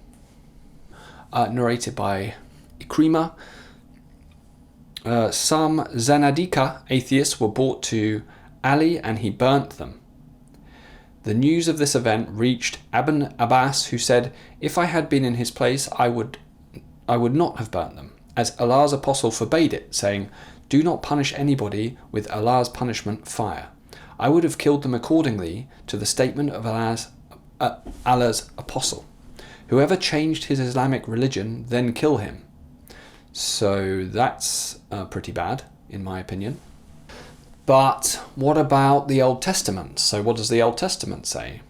A: Narrated by Ikrimah. Some Zanadika atheists were brought to Ali and he burnt them. The news of this event reached Ibn Abbas, who said, if I had been in his place, I would not have burnt them, as Allah's apostle forbade it, saying, do not punish anybody with Allah's punishment, fire. I would have killed them accordingly to the statement of Allah's apostle. Whoever changed his Islamic religion, then kill him. So that's pretty bad, in my opinion. But what about the Old Testament? So what does the Old Testament say?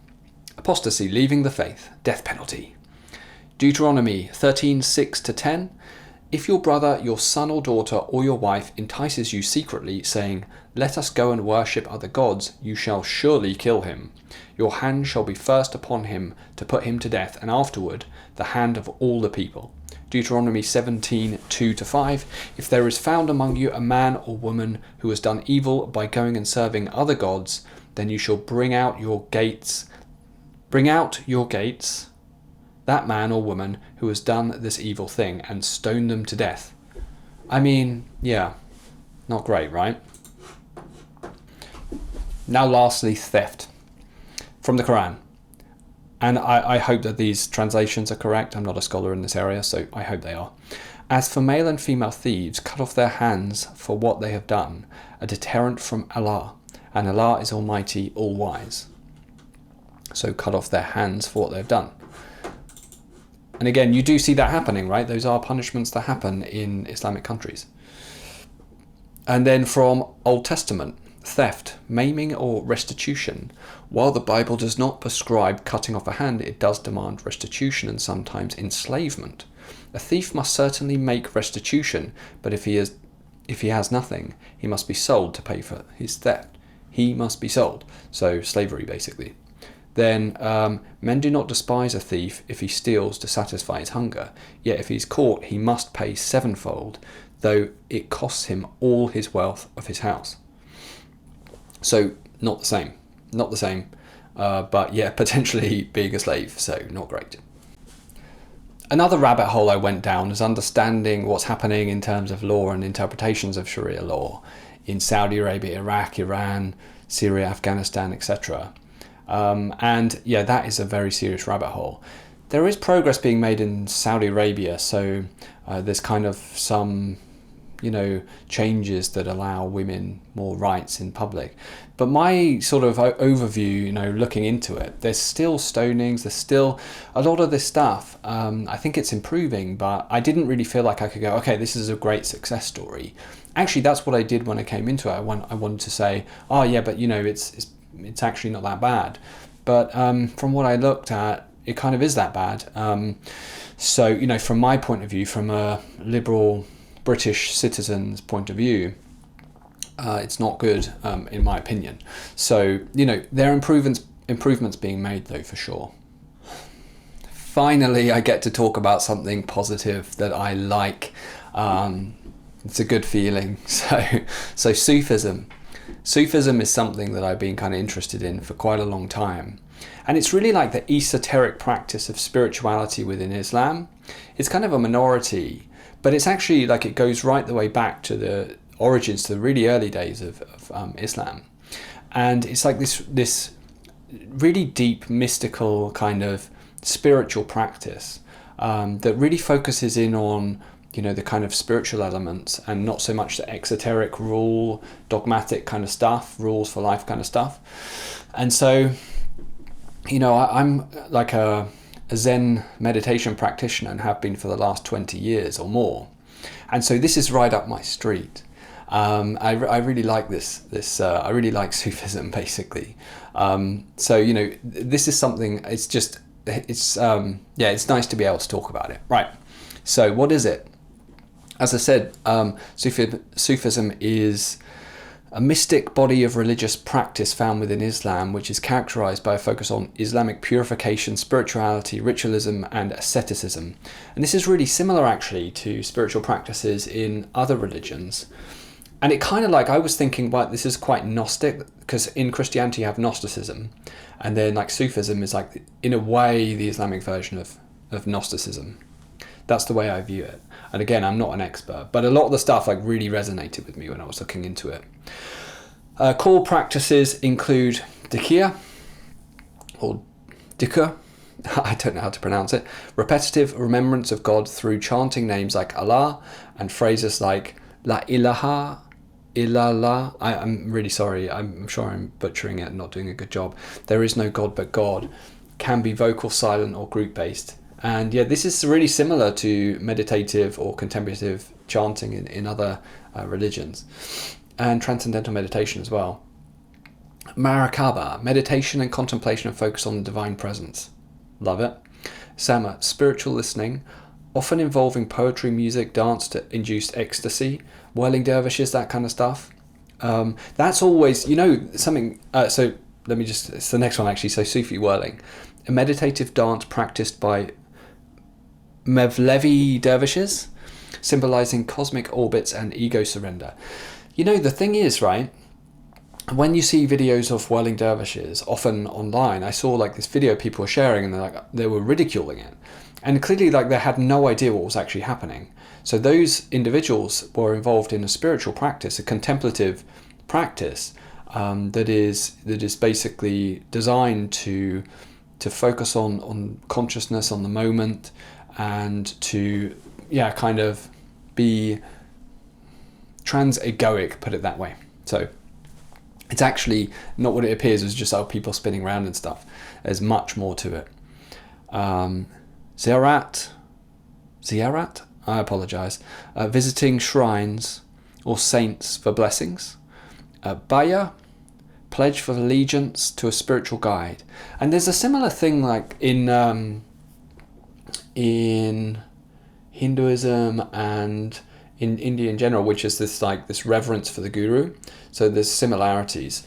A: Apostasy, leaving the faith, death penalty. Deuteronomy 13:6-10. If your brother, your son or daughter, or your wife entices you secretly, saying, let us go and worship other gods, you shall surely kill him. Your hand shall be first upon him to put him to death, and afterward the hand of all the people. Deuteronomy 17:2-5. If there is found among you a man or woman who has done evil by going and serving other gods, then you shall bring out your gates, that man or woman who has done this evil thing, and stone them to death. I mean, yeah, not great, right? Now lastly, theft. From the Quran. And I hope that these translations are correct. I'm not a scholar in this area, so I hope they are. As for male and female thieves, cut off their hands for what they have done, a deterrent from Allah, and Allah is Almighty, all-wise. So cut off their hands for what they've done. And again, you do see that happening, right? Those are punishments that happen in Islamic countries. And then from Old Testament, theft, maiming or restitution. While the Bible does not prescribe cutting off a hand, it does demand restitution and sometimes enslavement. A thief must certainly make restitution, but if he has nothing, he must be sold to pay for his theft. He must be sold. So slavery, basically. Then men do not despise a thief if he steals to satisfy his hunger. Yet if he's caught, he must pay sevenfold, though it costs him all his wealth of his house. So not the same. But yeah, potentially being a slave, so not great. Another rabbit hole I went down is understanding what's happening in terms of law and interpretations of Sharia law in Saudi Arabia, Iraq, Iran, Syria, Afghanistan, etc. And yeah, that is a very serious rabbit hole. There is progress being made in Saudi Arabia, so there's kind of some changes that allow women more rights in public. But my sort of overview, looking into it, there's still stonings, there's still a lot of this stuff. I think it's improving, but I didn't really feel like I could go, okay, this is a great success story. Actually, that's what I did when I came into it. I wanted to say, oh yeah, but it's actually not that bad. But from what I looked at, it kind of is that bad. So, from my point of view, from a liberal British citizen's point of view, it's not good, in my opinion. So, there are improvements being made, though, for sure. Finally, I get to talk about something positive that I like. It's a good feeling. So Sufism. Sufism is something that I've been kind of interested in for quite a long time. And it's really like the esoteric practice of spirituality within Islam. It's kind of a minority, but it's actually like it goes right the way back to the origins, to the really early days of Islam. And it's like this really deep, mystical kind of spiritual practice that really focuses in on, you know, the kind of spiritual elements and not so much the exoteric rule, dogmatic kind of stuff, rules for life kind of stuff. And so, you know, I'm like a Zen meditation practitioner and have been for the last 20 years or more. And so this is right up my street. I really like this. I really like Sufism, basically. So, you know, this is something, it's nice to be able to talk about it. Right. So what is it? As I said, Sufism is a mystic body of religious practice found within Islam, which is characterized by a focus on Islamic purification, spirituality, ritualism, and asceticism. And this is really similar, actually, to spiritual practices in other religions. And it kind of like, I was thinking, well, this is quite Gnostic, because in Christianity you have Gnosticism, and then like Sufism is like, in a way, the Islamic version of Gnosticism. That's the way I view it. And again, I'm not an expert, but a lot of the stuff like really resonated with me when I was looking into it. Core practices include dhikr, or dhikr, I don't know how to pronounce it, repetitive remembrance of God through chanting names like Allah and phrases like La ilaha illallah. I'm really sorry, I'm sure I'm butchering it and not doing a good job. There is no God but God. Can be vocal, silent, or group-based. And yeah, this is really similar to meditative or contemplative chanting in other religions, and transcendental meditation as well. Marakaba, meditation and contemplation and focus on the divine presence. Love it. Sama, spiritual listening, often involving poetry, music, dance to induce ecstasy, whirling dervishes, that kind of stuff. That's always, you know, something, so let me just, it's the next one actually, so Sufi whirling. A meditative dance practiced by Mevlevi dervishes, symbolizing cosmic orbits and ego surrender. You know, the thing is, right, when you see videos of whirling dervishes, often online, I saw like this video people were sharing and they were ridiculing it. And clearly like they had no idea what was actually happening. So those individuals were involved in a spiritual practice, a contemplative practice that is basically designed to focus on consciousness, on the moment, and to, yeah, kind of be trans-egoic, put it that way. So it's actually not what it appears as just people spinning around and stuff. There's much more to it. Ziyarat, I apologize. Visiting shrines or saints for blessings. Baya, pledge for allegiance to a spiritual guide. And there's a similar thing like in Hinduism and in India in general, which is this reverence for the guru. So there's similarities.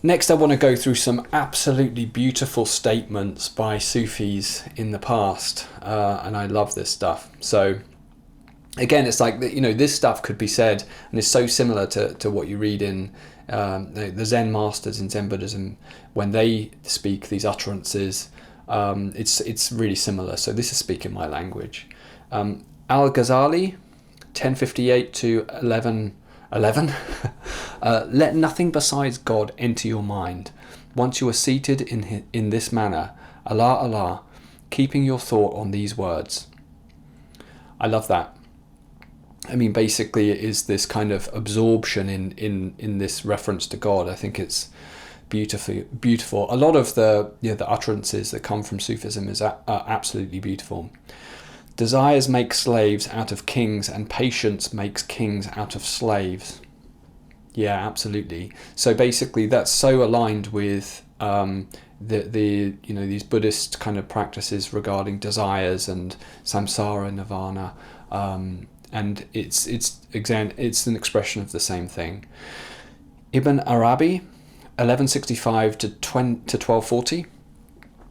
A: Next, I want to go through some absolutely beautiful statements by Sufis in the past, and I love this stuff. So again, it's like, you know, this stuff could be said, and it's so similar to what you read in the Zen masters in Zen Buddhism when they speak these utterances. It's really similar. So this is speaking my language. Al-Ghazali, 1058 to 1111. Let nothing besides God enter your mind. Once you are seated in this manner, Allah, Allah, keeping your thought on these words. I love that. I mean, basically it is this kind of absorption in this reference to God. I think it's beautiful. A lot of the utterances that come from Sufism are absolutely beautiful. Desires make slaves out of kings, and patience makes kings out of slaves. Yeah, absolutely. So basically, that's so aligned with these Buddhist kind of practices regarding desires and samsara, nirvana, and it's an expression of the same thing. Ibn Arabi, 1165 to 1240.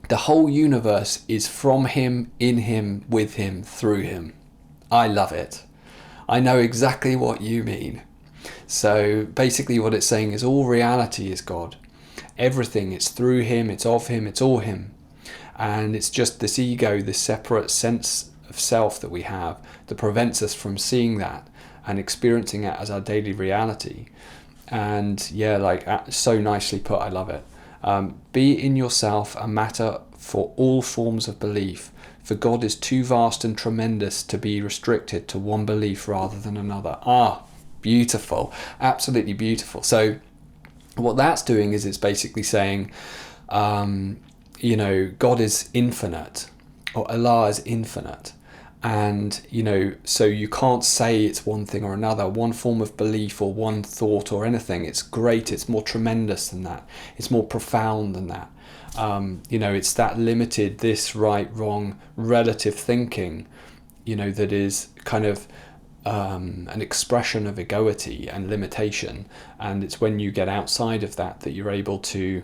A: The whole universe is from him, in him, with him, through him. I love it. I know exactly what you mean. So basically what it's saying is all reality is God. Everything, it's through him, it's of him, it's all him. And it's just this ego, this separate sense of self that we have that prevents us from seeing that and experiencing it as our daily reality. And yeah, like so nicely put. I love it. Be in yourself a matter for all forms of belief, for God is too vast and tremendous to be restricted to one belief rather than another. Ah, beautiful, absolutely beautiful. So what that's doing is it's basically saying, you know, God is infinite, or Allah is infinite. And, you know, so you can't say it's one thing or another, one form of belief or one thought or anything. It's great. It's more tremendous than that. It's more profound than that. You know, it's that limited, this, right, wrong, relative thinking, you know, that is kind of an expression of egoity and limitation. And it's when you get outside of that that you're able to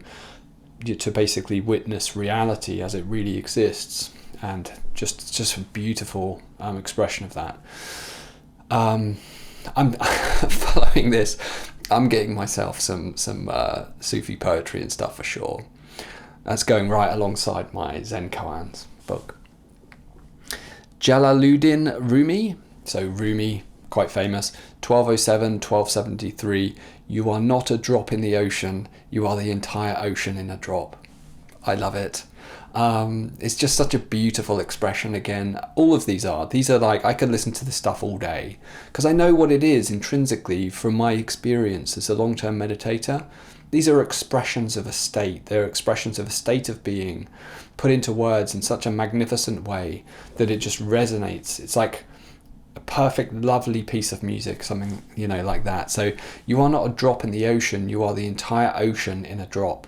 A: basically witness reality as it really exists. And just a beautiful expression of that. I'm following this. I'm getting myself some Sufi poetry and stuff for sure. That's going right alongside my Zen koans book. Jalaluddin Rumi, so Rumi, quite famous, 1207, 1273. You are not a drop in the ocean. You are the entire ocean in a drop. I love it. It's just such a beautiful expression. Again, all of these are like, I could listen to this stuff all day because I know what it is intrinsically from my experience as a long-term meditator. These are expressions of a state. They're expressions of a state of being put into words in such a magnificent way that it just resonates. It's like a perfect, lovely piece of music, something, you know, like that. So you are not a drop in the ocean. You are the entire ocean in a drop.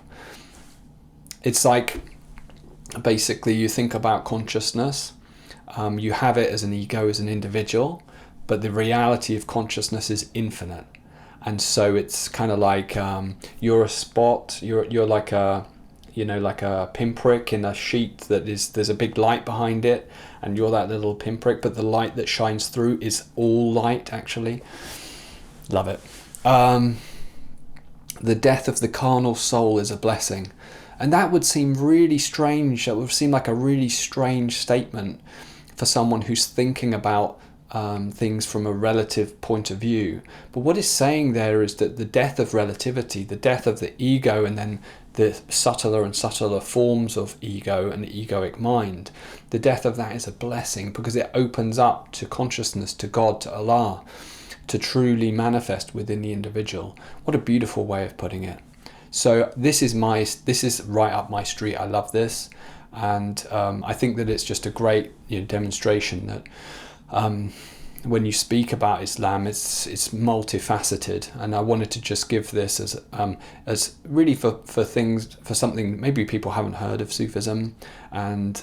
A: It's like, basically, you think about consciousness, you have it as an ego, as an individual, but the reality of consciousness is infinite. And so it's kind of like you're a spot, you're like a, you know, like a pinprick in a sheet that is, there's a big light behind it, and you're that little pinprick, but the light that shines through is all light, actually. Love it. The death of the carnal soul is a blessing. And that would seem really strange. That would seem like a really strange statement for someone who's thinking about things from a relative point of view. But what it's saying there is that the death of relativity, the death of the ego, and then the subtler and subtler forms of ego and the egoic mind, the death of that is a blessing because it opens up to consciousness, to God, to Allah, to truly manifest within the individual. What a beautiful way of putting it. So this is right up my street. I love this, and I think that it's just a great, you know, demonstration that when you speak about Islam, it's multifaceted. And I wanted to just give this as really for something maybe people haven't heard of Sufism, and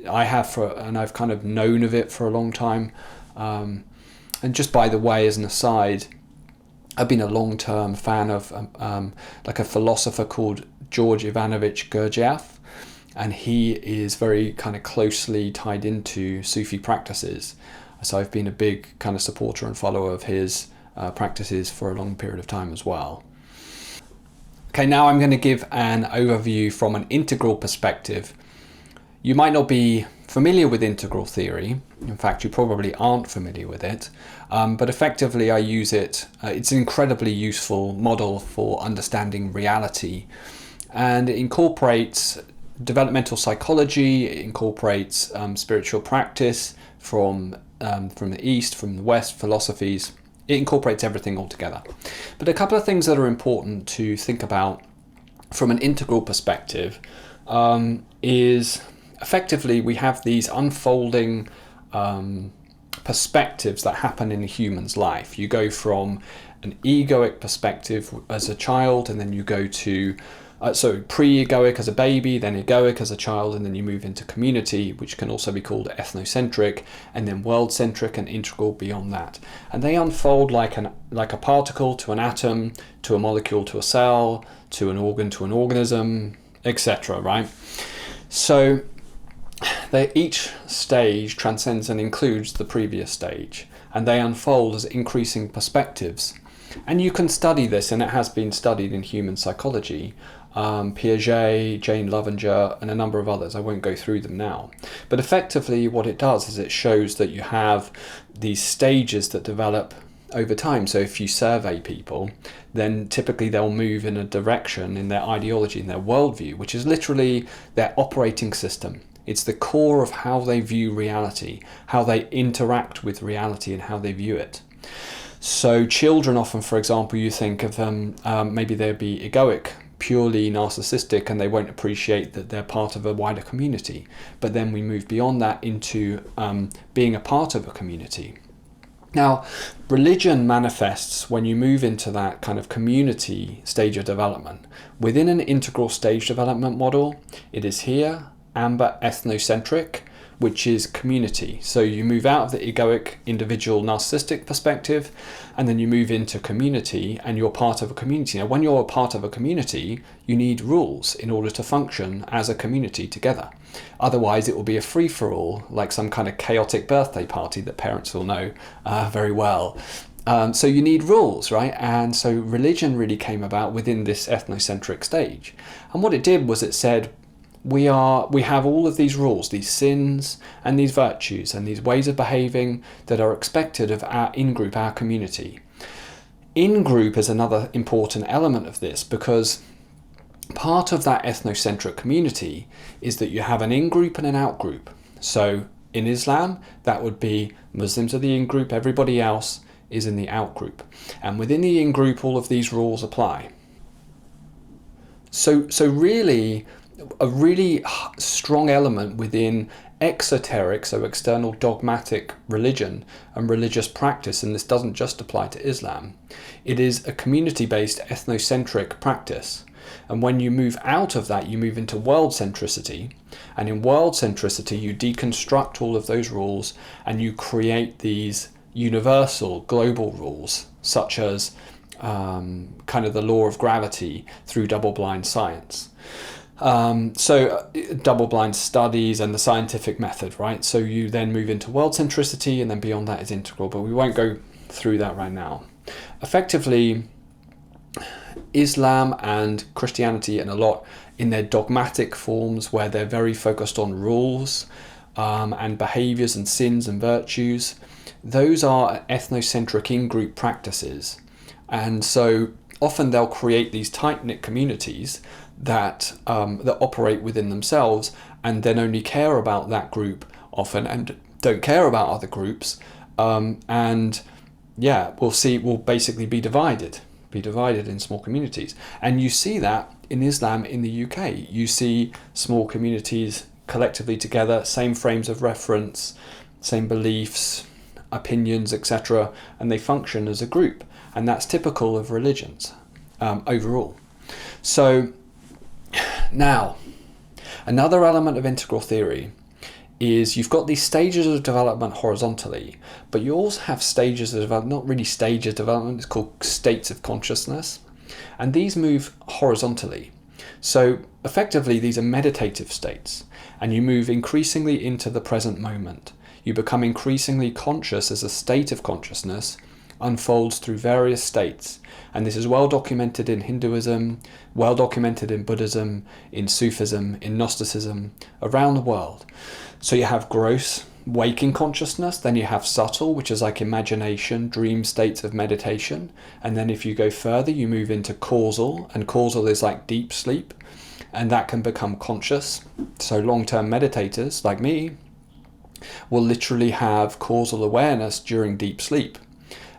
A: I have and I've kind of known of it for a long time. And just by the way, as an aside, I've been a long-term fan of like a philosopher called George Ivanovich Gurdjieff, and he is very kind of closely tied into Sufi practices. So I've been a big kind of supporter and follower of his practices for a long period of time as well. Okay, now I'm going to give an overview from an integral perspective. You might not be familiar with integral theory. In fact, you probably aren't familiar with it. But effectively, I use it. It's an incredibly useful model for understanding reality. And it incorporates developmental psychology, it incorporates spiritual practice from the East, from the West, philosophies. It incorporates everything all together. But a couple of things that are important to think about from an integral perspective is effectively we have these unfolding perspectives that happen in a human's life. You go from an egoic perspective as a child, and then you go to pre-egoic as a baby, then egoic as a child, and then you move into community, which can also be called ethnocentric, and then world-centric and integral beyond that. And they unfold like a particle to an atom, to a molecule to a cell, to an organ to an organism, etc. Right? So each stage transcends and includes the previous stage, and they unfold as increasing perspectives. And you can study this, and it has been studied in human psychology. Piaget, Jane Lovinger, and a number of others. I won't go through them now. But effectively what it does is it shows that you have these stages that develop over time. So if you survey people, then typically they'll move in a direction in their ideology, in their worldview, which is literally their operating system. It's the core of how they view reality, how they interact with reality and how they view it. So children often, for example, you think of them, maybe they'd be egoic, purely narcissistic, and they won't appreciate that they're part of a wider community. But then we move beyond that into being a part of a community. Now, religion manifests when you move into that kind of community stage of development. Within an integral stage development model, it is here, amber, ethnocentric, which is community. So you move out of the egoic, individual, narcissistic perspective, and then you move into community, and you're part of a community. Now, when you're a part of a community, you need rules in order to function as a community together. Otherwise, it will be a free-for-all, like some kind of chaotic birthday party that parents will know very well. So you need rules, right? And so religion really came about within this ethnocentric stage. And what it did was it said, we have all of these rules, these sins and these virtues and these ways of behaving that are expected of our in-group, our community. In-group is another important element of this, because part of that ethnocentric community is that you have an in-group and an out-group. So in Islam, that would be Muslims are the in-group, everybody else is in the out-group. And within the in-group, all of these rules apply. So really, a really strong element within exoteric, so external dogmatic religion and religious practice, and this doesn't just apply to Islam, it is a community-based ethnocentric practice. And when you move out of that, you move into world centricity, and in world centricity you deconstruct all of those rules and you create these universal global rules, such as kind of the law of gravity through double-blind science. So double-blind studies and the scientific method, right? So you then move into world centricity, and then beyond that is integral, but we won't go through that right now. Effectively, Islam and Christianity, and a lot in their dogmatic forms where they're very focused on rules and behaviors and sins and virtues, those are ethnocentric in-group practices. And so often they'll create these tight-knit communities that operate within themselves, and then only care about that group often and don't care about other groups, and yeah, we'll basically be divided in small communities. And you see that in Islam in the UK. You see small communities collectively together, same frames of reference, same beliefs, opinions, etc., and they function as a group, and that's typical of religions overall. So now, another element of integral theory is you've got these stages of development horizontally, but you also have stages of development, not really stages of development, it's called states of consciousness, and these move horizontally. So effectively these are meditative states, and you move increasingly into the present moment. You become increasingly conscious as a state of consciousness unfolds through various states, and this is well documented in Hinduism, well documented in Buddhism, in Sufism, in Gnosticism, around the world. So you have gross waking consciousness, then you have subtle, which is like imagination, dream states of meditation, and then if you go further you move into causal, and causal is like deep sleep, and that can become conscious. So long-term meditators like me will literally have causal awareness during deep sleep.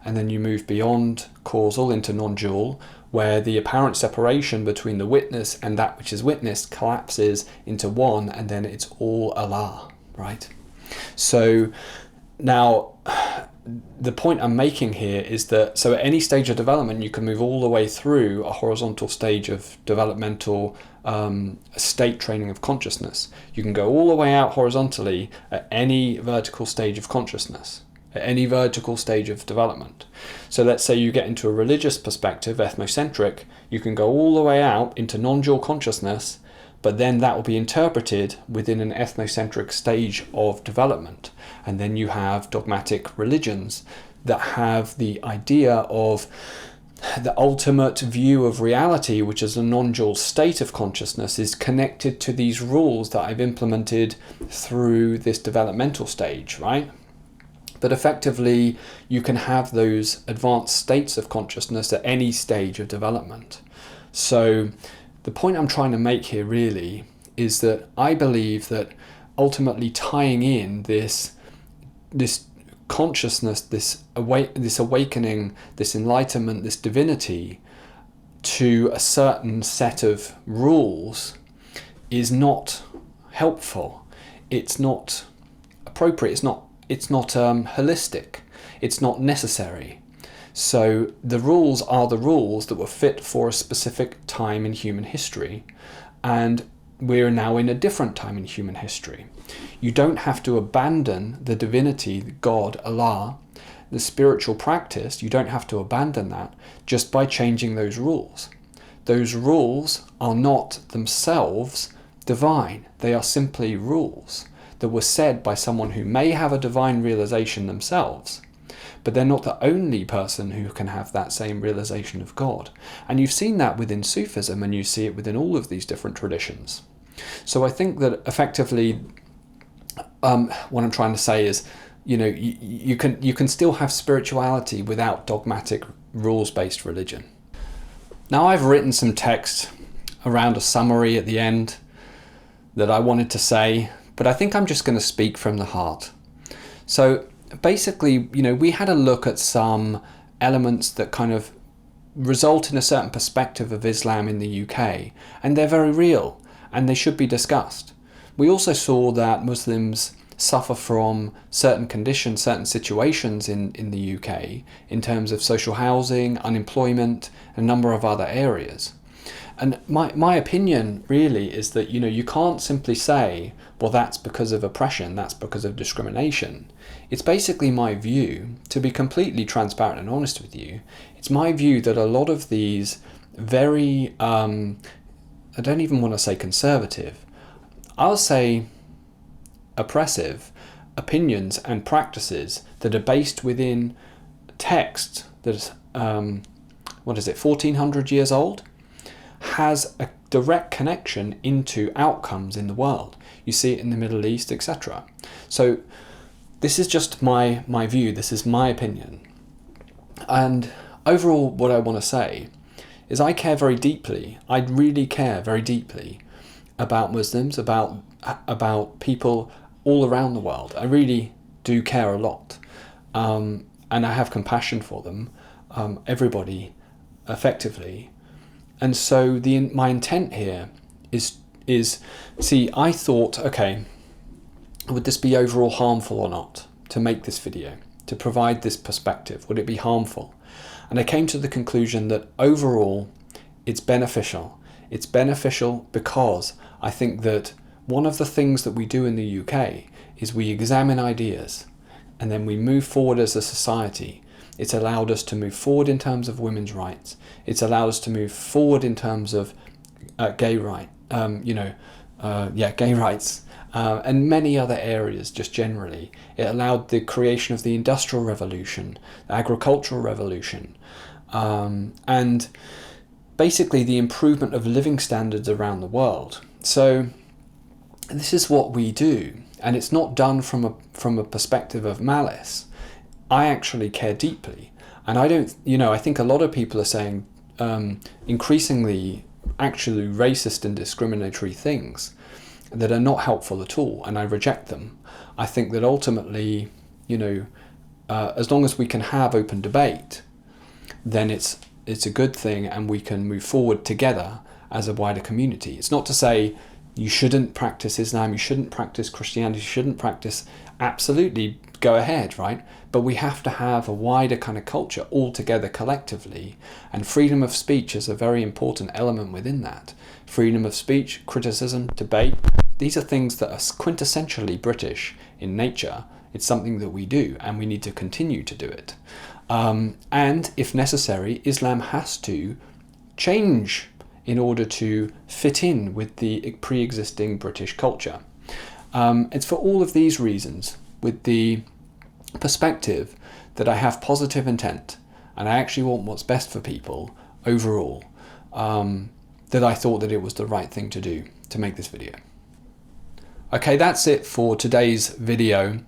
A: And then you move beyond causal into non-dual, where the apparent separation between the witness and that which is witnessed collapses into one, and then it's all Allah, right? So now the point I'm making here is that so at any stage of development you can move all the way through a horizontal stage of developmental state training of consciousness. You can go all the way out horizontally at any vertical stage of consciousness, at any vertical stage of development. So let's say you get into a religious perspective, ethnocentric, you can go all the way out into non-dual consciousness, but then that will be interpreted within an ethnocentric stage of development. And then you have dogmatic religions that have the idea of the ultimate view of reality, which is a non-dual state of consciousness, is connected to these rules that I've implemented through this developmental stage, right? But effectively, you can have those advanced states of consciousness at any stage of development. So the point I'm trying to make here really is that I believe that ultimately tying in this consciousness, this awakening, this enlightenment, this divinity to a certain set of rules is not helpful. It's not appropriate. It's not holistic. It's not necessary. So the rules are the rules that were fit for a specific time in human history, and we're now in a different time in human history. You don't have to abandon the divinity, God, Allah, the spiritual practice. You don't have to abandon that just by changing those rules. Those rules are not themselves divine. They are simply rules that were said by someone who may have a divine realization themselves, but they're not the only person who can have that same realization of God. And you've seen that within Sufism, and you see it within all of these different traditions. So I think that effectively what I'm trying to say is, you can still have spirituality without dogmatic rules-based religion. Now, I've written some text around a summary at the end that I wanted to say, but I think I'm just going to speak from the heart. So basically, we had a look at some elements that kind of result in a certain perspective of Islam in the UK, and they're very real, and they should be discussed. We also saw that Muslims suffer from certain conditions, certain situations in the UK in terms of social housing, unemployment, and a number of other areas. And my opinion really is that, you can't simply say, well, that's because of oppression, that's because of discrimination. It's basically my view, to be completely transparent and honest with you, it's my view that a lot of these very, I don't even want to say conservative, I'll say oppressive opinions and practices that are based within text that is, 1400 years old, has a direct connection into outcomes in the world. You see it in the Middle East, etc. So this is just my view, this is my opinion. And overall, what I want to say is I care very deeply, I really care very deeply about Muslims, about people all around the world. I really do care a lot. And I have compassion for them, everybody, effectively. And so my intent here is see, I thought, okay, would this be overall harmful or not to make this video, to provide this perspective? Would it be harmful? And I came to the conclusion that overall it's beneficial. It's beneficial because I think that one of the things that we do in the UK is we examine ideas and then we move forward as a society. It's allowed us to move forward in terms of women's rights. It's allowed us to move forward in terms of gay rights, and many other areas just generally. It allowed the creation of the Industrial Revolution, the Agricultural Revolution, and basically the improvement of living standards around the world. So this is what we do, and it's not done from a perspective of malice. I actually care deeply, and I think a lot of people are saying increasingly actually racist and discriminatory things that are not helpful at all, and I reject them. I think that ultimately, as long as we can have open debate, then it's a good thing, and we can move forward together as a wider community. It's not to say you shouldn't practice Islam, you shouldn't practice Christianity, you shouldn't practice, absolutely go ahead, right? But we have to have a wider kind of culture all together collectively, and freedom of speech is a very important element within that. Freedom of speech, criticism, debate, these are things that are quintessentially British in nature. It's something that we do, and we need to continue to do it. And if necessary, Islam has to change in order to fit in with the pre-existing British culture. It's for all of these reasons, with the perspective that I have positive intent and I actually want what's best for people overall, that I thought that it was the right thing to do to make this video. Okay, that's it for today's video.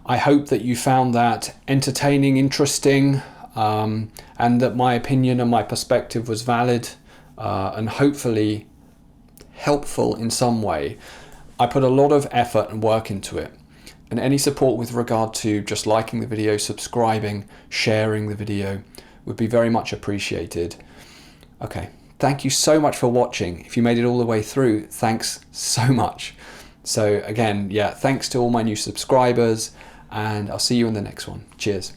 A: I hope that you found that entertaining, interesting, and that my opinion and my perspective was valid and hopefully helpful in some way. I put a lot of effort and work into it, and any support with regard to just liking the video, subscribing, sharing the video would be very much appreciated. Okay, thank you so much for watching. If you made it all the way through, thanks so much. So again, yeah, thanks to all my new subscribers, and I'll see you in the next one. Cheers.